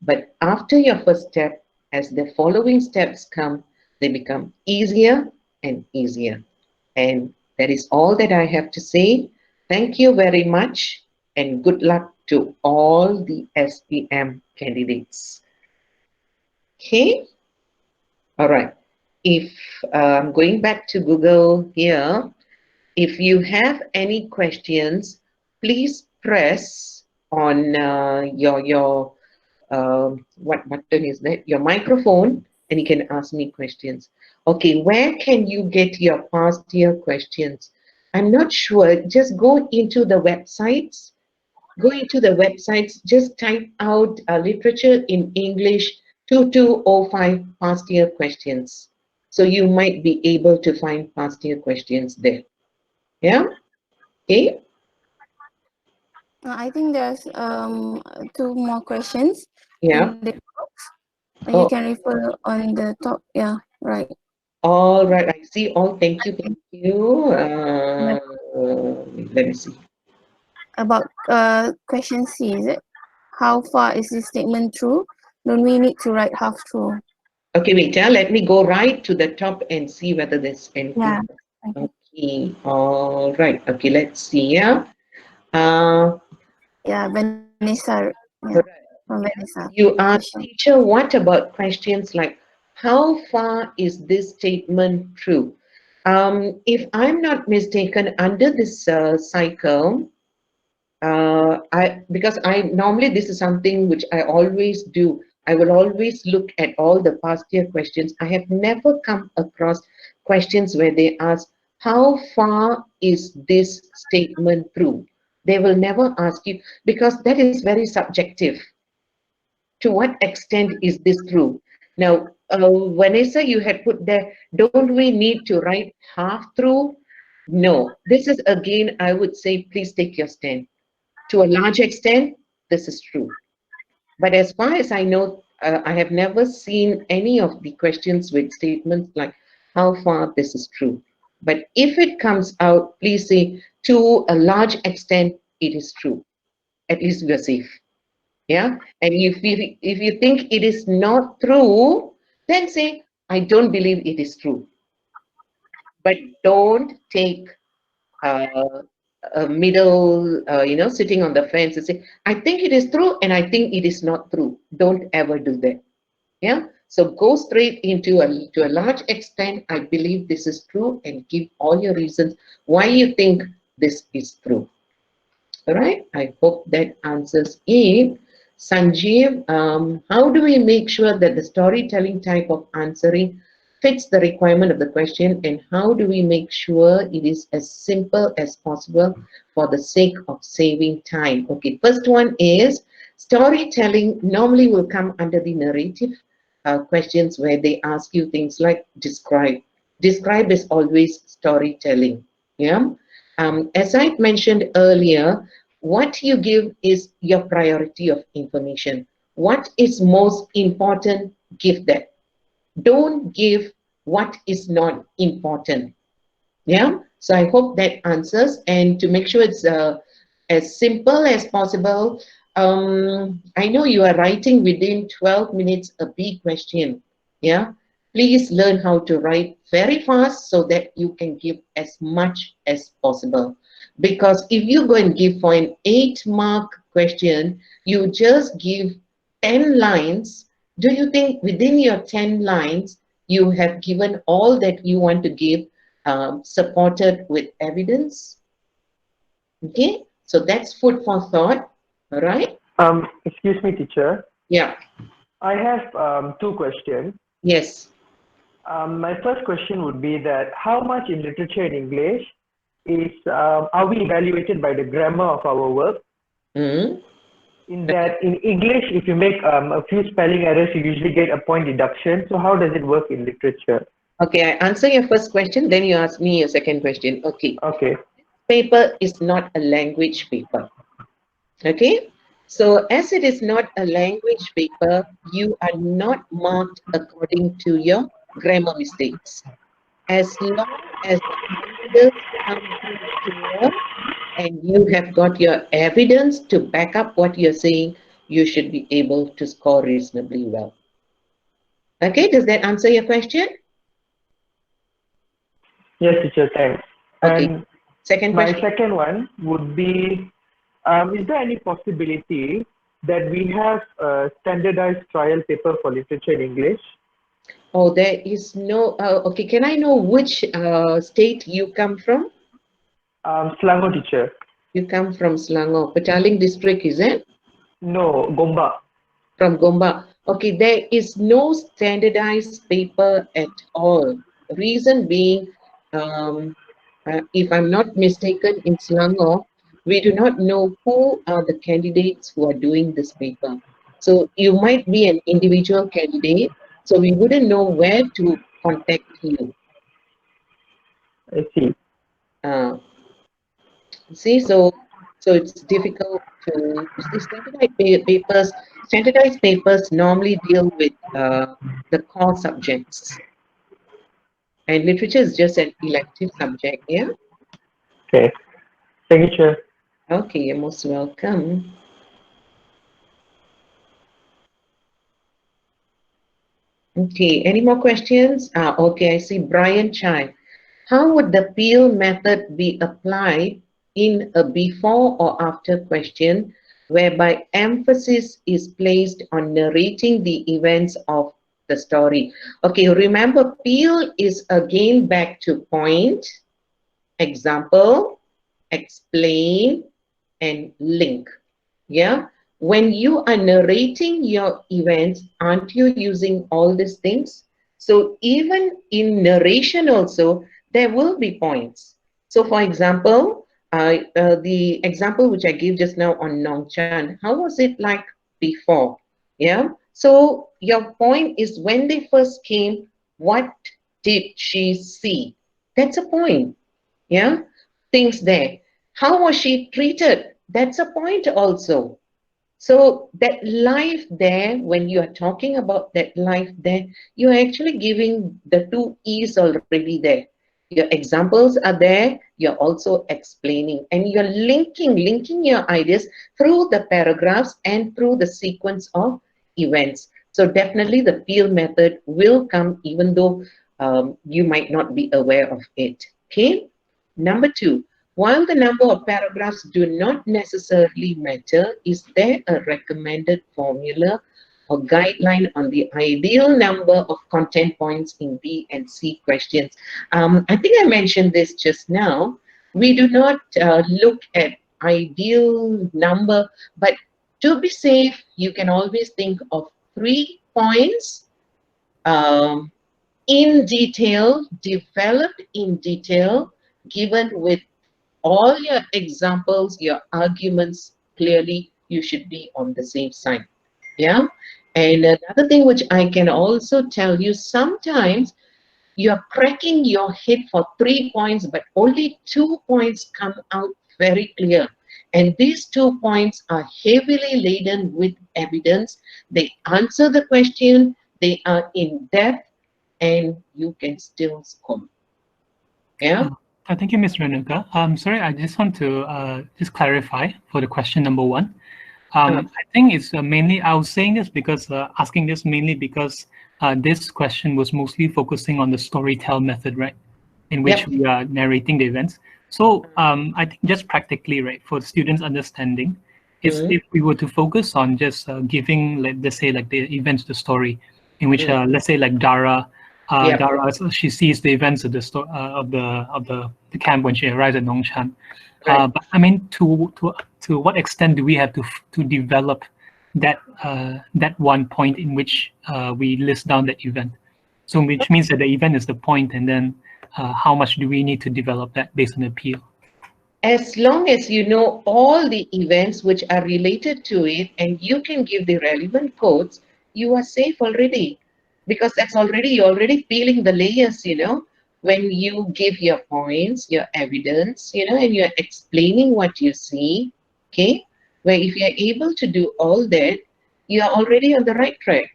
but after your first step, as the following steps come, They become easier and easier. And that is all that I have to say. Thank you very much and good luck to all the SPM candidates. Okay, all right. If going back to Google here, if you have any questions, please press on your what button is that? Your microphone, and you can ask me questions. Okay, where can you get your past year questions? I'm not sure. Just go into the websites. Go into the websites. Just type out literature in English 2205 past year questions. So you might be able to find past year questions there. Yeah. Okay. I think there's two more questions Yeah. in the box. You Oh, can refer on the top. Yeah, right. all right. I see. All. Thank you. Thank you. Yeah. Let me see. About question C, is it? How far is this statement true? Don't we need to write half true? Okay, wait. Let me go right to the top and see whether there's anything. Yeah. Okay. Okay. All right. Okay. Let's see. Yeah. Uh, Yeah, Vanessa. Yeah, from Vanessa. you asked, Question. teacher, what about questions like, how far is this statement true? If I'm not mistaken, under this cycle, because I normally this is something which I always do. I will always look at all the past year questions. I have never come across questions where they ask, how far is this statement true? They will never ask you because that is very subjective. To what extent is this true? Now, Vanessa, you had put there, don't we need to write half through? No, this is again, I would say, please take your stand. To a large extent, this is true. But as far as I know, I have never seen any of the questions with statements like how far this is true. But if it comes out, please say to a large extent, it is true. At least we are safe. Yeah. And if you think it is not true, then say, I don't believe it is true. But don't take uh, a middle, sitting on the fence and say, I think it is true and I think it is not true. Don't ever do that. Yeah. So go straight into to a large extent, I believe this is true and give all your reasons why you think this is true. All right. I hope that answers it. Sanjeev, how do we make sure that the storytelling type of answering fits the requirement of the question, and how do we make sure it is as simple as possible for the sake of saving time? Okay, first one is storytelling normally will come under the narrative questions where they ask you things like describe. Describe is always storytelling. Yeah. As I mentioned earlier, what you give is your priority of information. What is most important, give that. Don't give what is not important. Yeah. So I hope that answers. And to make sure it's as simple as possible, I know you are writing within 12 minutes a B question. Yeah. Please learn how to write very fast so that you can give as much as possible. Because if you go and give for an 8-mark question, you just give 10 lines. Do you think within your 10 lines, you have given all that you want to give, supported with evidence? Okay, so that's food for thought. All right. Excuse me, teacher. Yeah. I have two questions. Yes. My first question would be that how much in literature in English is are we evaluated by the grammar of our work? Mm. In that, in English, if you make a few spelling errors, you usually get a point deduction. So how does it work in literature? Okay, I answer your first question, then you ask me a second question. Okay. Okay. Paper is not a language paper. Okay. So as it is not a language paper, you are not marked according to your grammar mistakes. As long as the evidence comes through clear and you have got your evidence to back up what you're saying, you should be able to score reasonably well. Okay, does that answer your question? Yes, teacher, thanks. Okay. And Second my question. second one would be, is there any possibility that we have a standardized trial paper for literature in English? Oh, there is no. Okay, can I know which state you come from? Selangor, teacher. You come from Selangor, Petaling district, is it? No, Gombak. From Gomba. Okay, there is no standardized paper at all. Reason being, if I'm not mistaken, in Selangor, we do not know who are the candidates who are doing this paper. So you might be an individual candidate, so we wouldn't know where to contact you. I see. Uh, See, so it's difficult to see papers. Standardized papers normally deal with the core subjects, and literature is just an elective subject. Yeah. Okay. Thank you, teacher. Okay, you're most welcome. Okay, any more questions? Okay, I see Brian Chai. How would the peel method be applied in a before or after question, whereby emphasis is placed on narrating the events of the story? Okay, remember, peel is again back to point, example, explain, and link. Yeah. When you are narrating your events, aren't you using all these things? So even in narration also, there will be points. So for example, the example which I gave just now on Nong Chan, how was it like before? Yeah. So your point is when they first came, what did she see? That's a point. Yeah. Things there. How was she treated? That's a point also. So that life there, when you are talking about that life there, you are actually giving the two E's already there. Your examples are there, you're also explaining, and you're linking your ideas through the paragraphs and through the sequence of events. So definitely the peel method will come even though you might not be aware of it. Okay. Number two, while the number of paragraphs do not necessarily matter, is there a recommended formula or guideline on the ideal number of content points in B and C questions? I think I mentioned this just now. We do not look at ideal number, but to be safe, you can always think of 3 points um, in detail, developed in detail, given with all your examples, your arguments, clearly you should be on the safe side. Yeah. And another thing which I can also tell you, sometimes you're cracking your head for 3 points, but only 2 points come out very clear. And these 2 points are heavily laden with evidence. They answer the question, they are in depth, and you can still score. Yeah. Thank you, Ms. Renuka. Sorry, I just want to just clarify for the question number 1. I think it's mainly, I was saying this because, asking this mainly because this question was mostly focusing on the storytell method, right? In which we are narrating the events. So I think just practically, right, for the students' understanding, is if we were to focus on just giving, let's say, like the events, the story, in which, let's say, like Dara, Dara, she sees the events of the of the camp when she arrives at Nongchan. But I mean, to what extent do we have to develop that that one point in which we list down that event? So which means that the event is the point, and then how much do we need to develop that based on the appeal? As long as you know all the events which are related to it and you can give the relevant codes, you are safe already. Because that's already, you're already peeling the layers, you know, when you give your points, your evidence, you know, and you're explaining what you see, okay? Where if you're able to do all that, you are already on the right track.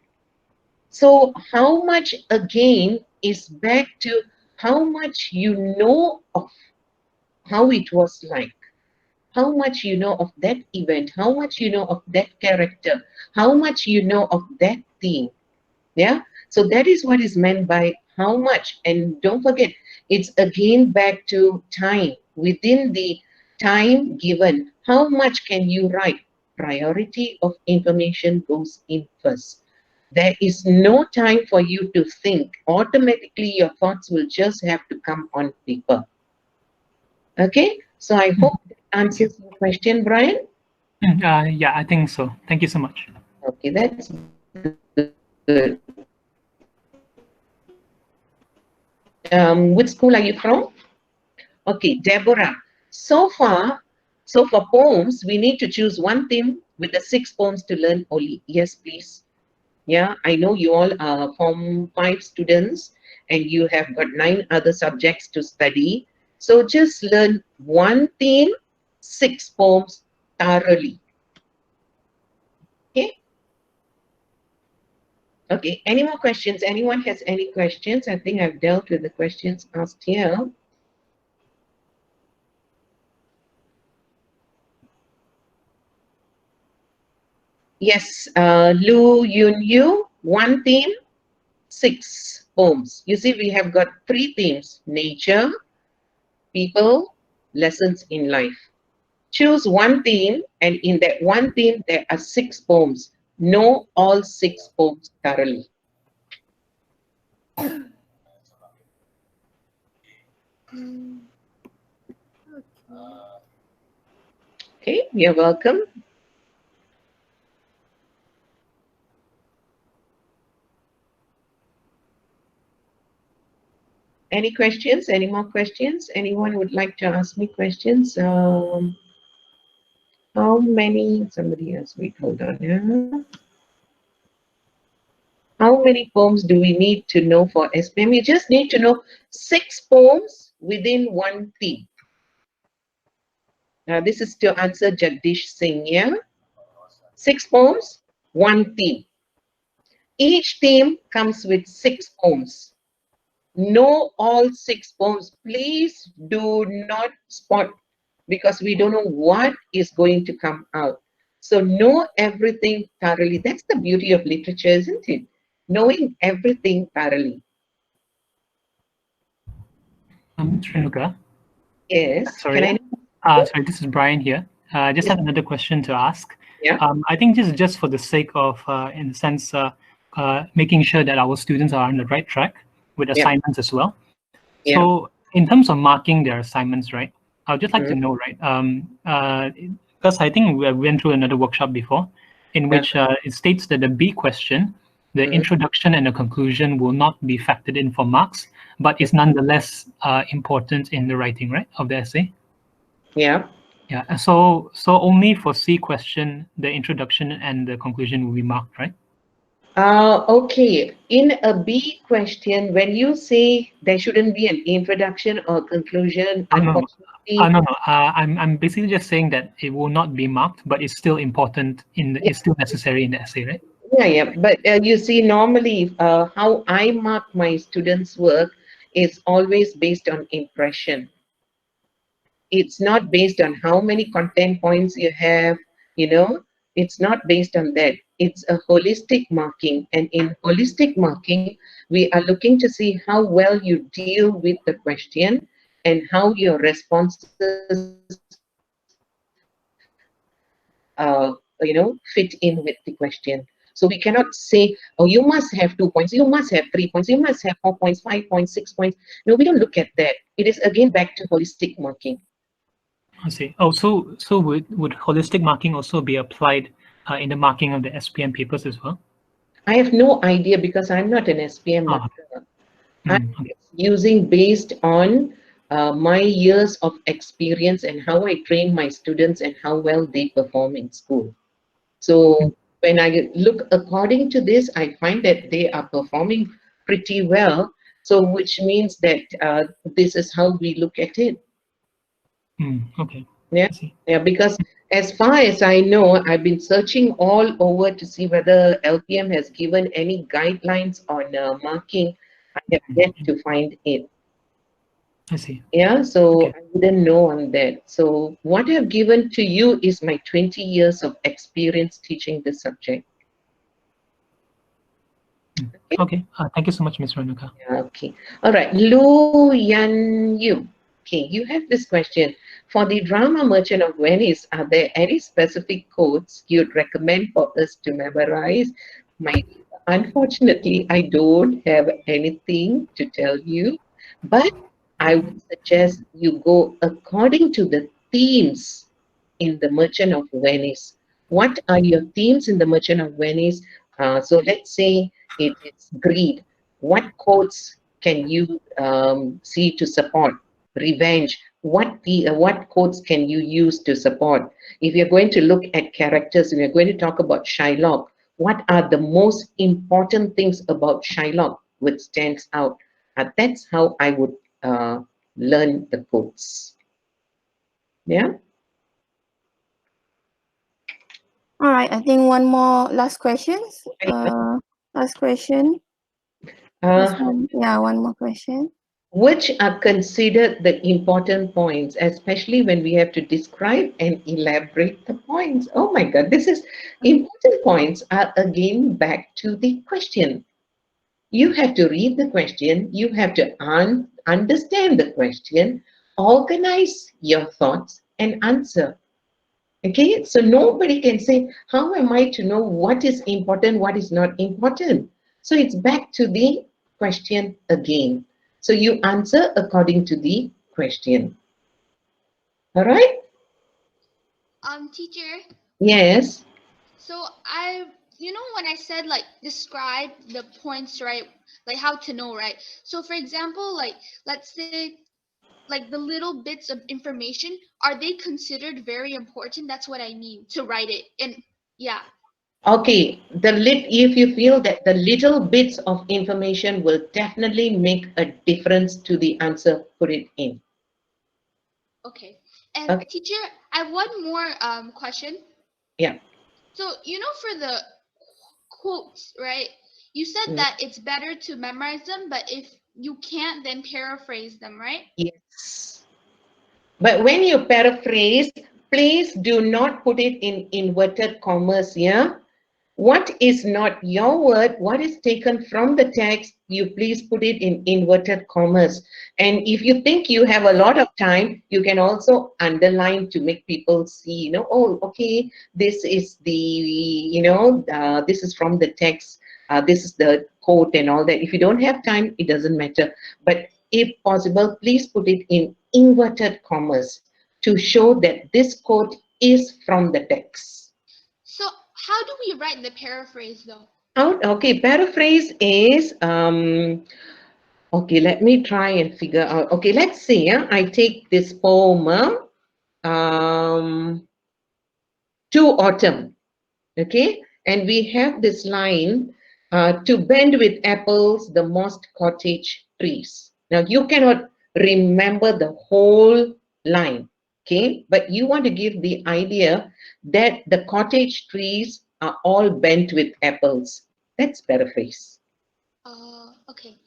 So how much again is back to how much you know of how it was like, how much you know of that event, how much you know of that character, how much you know of that theme. Yeah. So that is what is meant by how much, and don't forget, it's again back to time. Within the time given, how much can you write? Priority of information goes in first. There is no time for you to think. Automatically, your thoughts will just have to come on paper. Okay, so I hope that answers your question, Brian. Yeah, I think so. Thank you so much. Okay, that's good. Which school are you from? Okay, Deborah. So for poems, we need to choose one theme with the 6 poems to learn only. Yes, please. Yeah, I know you all are Form 5 students and you have got 9 other subjects to study. So just learn one theme, 6 poems thoroughly. Okay? Okay, any more questions? Anyone has any questions? I think I've dealt with the questions asked here. Yes, Lu Yun Yu, one theme, 6 poems. You see, we have got 3 themes: nature, people, lessons in life. Choose one theme, and in that one theme, there are 6 poems. Know all 6 poems thoroughly. Okay, you're welcome. Any questions? Any more questions? Anyone would like to ask me questions? How many? Somebody else. Wait, hold on. Yeah. How many poems do we need to know for SPM? You just need to know 6 poems within one theme. Now, this is to answer Jagdish Singh. Yeah. 6 poems, one theme. Each theme comes with 6 poems. Know all 6 poems. Please do not spot, because we don't know what is going to come out. So know everything thoroughly. That's the beauty of literature, isn't it? Knowing everything thoroughly. Renuka. Yes. Sorry. Can I? Sorry, this is Brian here. I just have another question to ask. Yeah. I think just for the sake of, in the sense, making sure that our students are on the right track with assignments as well. Yeah. So in terms of marking their assignments, right, I would just like to know, right, because I think we went through another workshop before in which it states that the B question, the introduction and the conclusion will not be factored in for marks, but is nonetheless important in the writing, right, of the essay. Yeah. Yeah. So only for C question, the introduction and the conclusion will be marked, right? Okay. In a B question, when you say there shouldn't be an introduction or conclusion, unfortunately. No. I'm basically just saying that it will not be marked, but it's still important it's still necessary in the essay, right? Yeah. But you see, normally how I mark my students' work is always based on impression. It's not based on how many content points you have, it's not based on that. It's a holistic marking. And in holistic marking, we are looking to see how well you deal with the question and how your responses, fit in with the question. So we cannot say, oh, you must have 2 points, you must have 3 points, you must have 4 points, 5 points, 6 points. No, we don't look at that. It is again back to holistic marking. I see. Oh, so would holistic marking also be applied in the marking of the SPM papers as well? I have no idea because I'm not an SPM marker. I'm using based on my years of experience and how I train my students and how well they perform in school. So when I look according to this, I find that they are performing pretty well. So which means that this is how we look at it. Okay. Yeah, because as far as I know, I've been searching all over to see whether LPM has given any guidelines on marking. I have yet to find it. I see. Yeah, so I wouldn't know on that. So what I've given to you is my 20 years of experience teaching this subject. Okay. Thank you so much, Ms. Renuka. Okay. All right. Lu Yan Yu. Okay, you have this question. For the drama Merchant of Venice, are there any specific codes you'd recommend for us to memorize? Unfortunately, I don't have anything to tell you, but I would suggest you go according to the themes in the Merchant of Venice. What are your themes in the Merchant of Venice? So let's say it is greed. What codes can you see to support? Revenge. What codes can you use to support? If you're going to look at characters, if you're going to talk about Shylock, what are the most important things about Shylock which stands out? That's how I would learn the codes. Yeah. All right, I think one more last questions. Last question. Yeah, one more question. Which are considered the important points, especially when we have to describe and elaborate the points. Oh my God, this is important points are again back to the question. You have to read the question, you have to understand the question, organize your thoughts and answer. Okay, so nobody can say, how am I to know what is important, what is not important? So it's back to the question again. So you answer according to the question. All right? Teacher. Yes. So when I said like describe the points, right? Like how to know, right? So for example, like let's say like the little bits of information, are they considered very important? That's what I mean to write it. And yeah. Okay, if you feel that the little bits of information will definitely make a difference to the answer, put it in. Okay. And Okay. teacher, I have one more question. Yeah. So for the quotes, right? You said that it's better to memorize them, but if you can't, then paraphrase them, right? Yes. But when you paraphrase, please do not put it in inverted commas, yeah? What is not your word, what is taken from the text, you please put it in inverted commas. And if you think you have a lot of time, you can also underline to make people see, oh, okay, this is the, this is from the text, this is the quote and all that. If you don't have time, it doesn't matter. But if possible, please put it in inverted commas to show that this quote is from the text. So how do we write the paraphrase though? Okay, paraphrase is, okay, let me try and figure out. Okay, let's see, I take this poem, To Autumn, okay? And we have this line, to bend with apples the mossed cottage trees. Now, you cannot remember the whole line, okay? But you want to give the idea that the cottage trees are all bent with apples. That's paraphrase. Okay.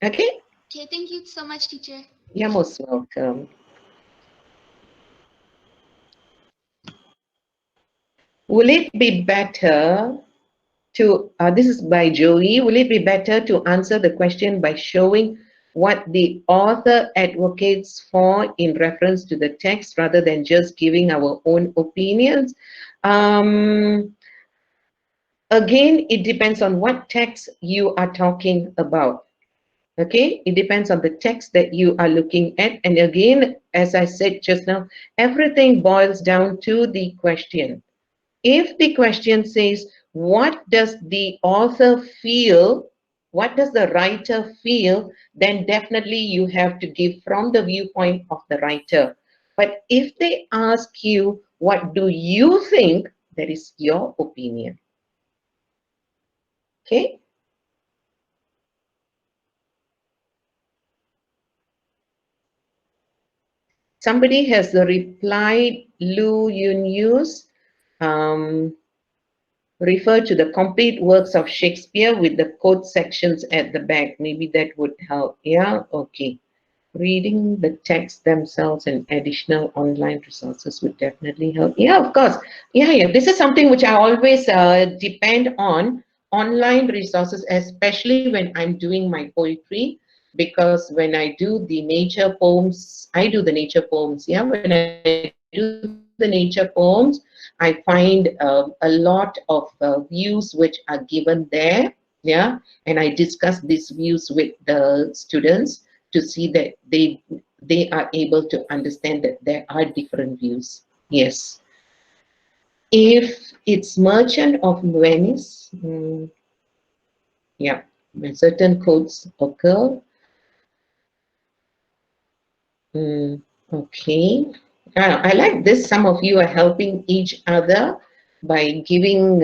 Okay? Okay, thank you so much, teacher. You're most welcome. Will it be better to, this is by Joey, will it be better to answer the question by showing what the author advocates for in reference to the text rather than just giving our own opinions? Again, it depends on what text you are talking about. Okay, it depends on the text that you are looking at. And again, as I said just now, everything boils down to the question. If the question says, what does the author feel? What does the writer feel? Then definitely you have to give from the viewpoint of the writer. But if they ask you, what do you think? That is your opinion. Okay. Somebody has replied, Lu Yun Yus, refer to the complete works of Shakespeare with the quote sections at the back. Maybe that would help. Yeah, okay. Reading the text themselves and additional online resources would definitely help. Yeah, of course. Yeah. This is something which I always depend on online resources, especially when I'm doing my poetry, because when I do the nature poems, I do the nature poems. Yeah, when I do the nature poems, I find a lot of views which are given there. Yeah, and I discuss these views with the students to see that they are able to understand that there are different views. Yes. If it's Merchant of Venice, yeah, when certain codes occur. Okay. I like this. Some of you are helping each other by giving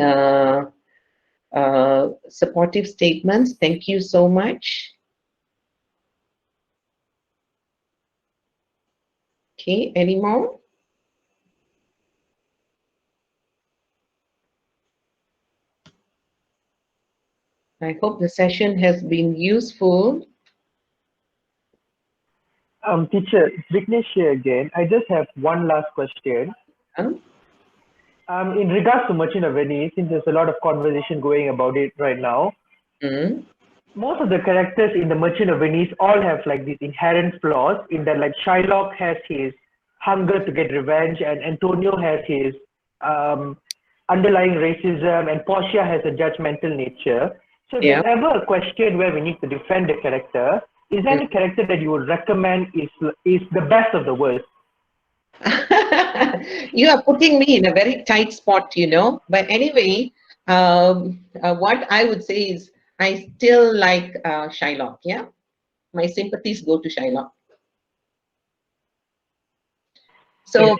supportive statements. Thank you so much. Okay, any more? I hope the session has been useful. Teacher, Vignesh here again. I just have one last question. Huh? In regards to Merchant of Venice, since there's a lot of conversation going about it right now, most of the characters in the Merchant of Venice all have like these inherent flaws in that, like Shylock has his hunger to get revenge, and Antonio has his underlying racism, and Portia has a judgmental nature. So if there's ever a question where we need to defend the character, is there any character that you would recommend is the best of the worst? You are putting me in a very tight spot, you know. But anyway, what I would say is I still like Shylock. Yeah, my sympathies go to Shylock. So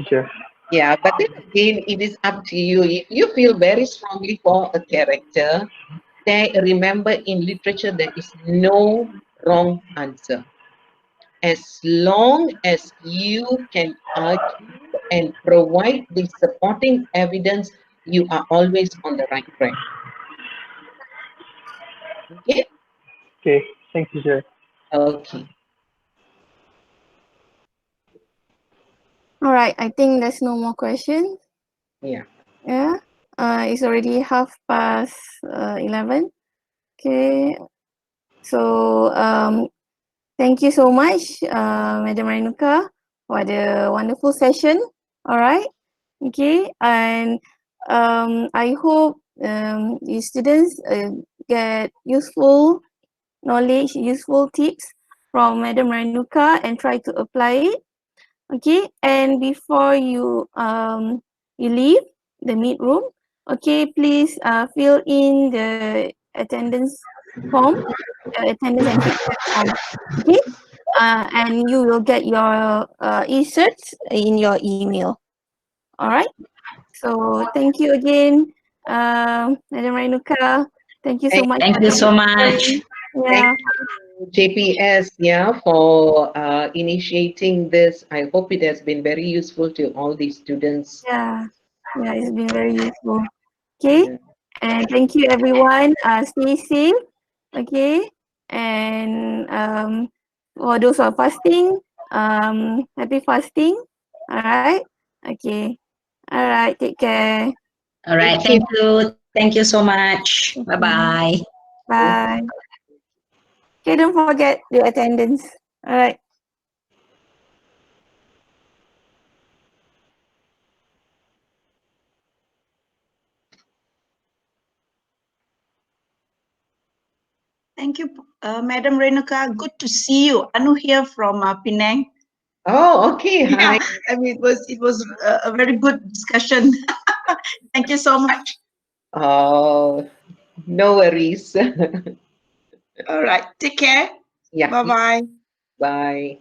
yeah, but then again, it is up to you. If you feel very strongly for a character, then remember, in literature there is no wrong answer. As long as you can argue and provide the supporting evidence, you are always on the right track. Okay? Okay, thank you, sir. Okay. All right, I think there's no more questions. Yeah. Yeah. It's already 11:30. Okay. So thank you so much, Madam Renuka, for the wonderful session. All right. Okay. And I hope the students get useful knowledge, useful tips from Madam Renuka and try to apply it. Okay. And before you leave the meet room, okay, please fill in the attendance form, attendance and feedback form. Okay. And you will get your e-certs in your email. All right. So thank you again, Madam Renuka. Thank you so much. Thank you so much. Yeah. Thank you, JPS, yeah, for initiating this. I hope it has been very useful to all these students. Yeah. Yeah, it's been very useful. Okay. And thank you everyone. Stay safe. Okay. And for those who are fasting, happy fasting. All right. Okay. All right. Take care. All right. Thank you. Thank you so much. Bye-bye. Bye. Okay, don't forget the attendance. All right. Thank you, Madam Renuka. Good to see you. Anu here from Penang. Oh, okay. Hi. Yeah, I mean, it was a very good discussion. Thank you so much. Oh, no worries. All right. Take care. Yeah. Bye-bye. Bye.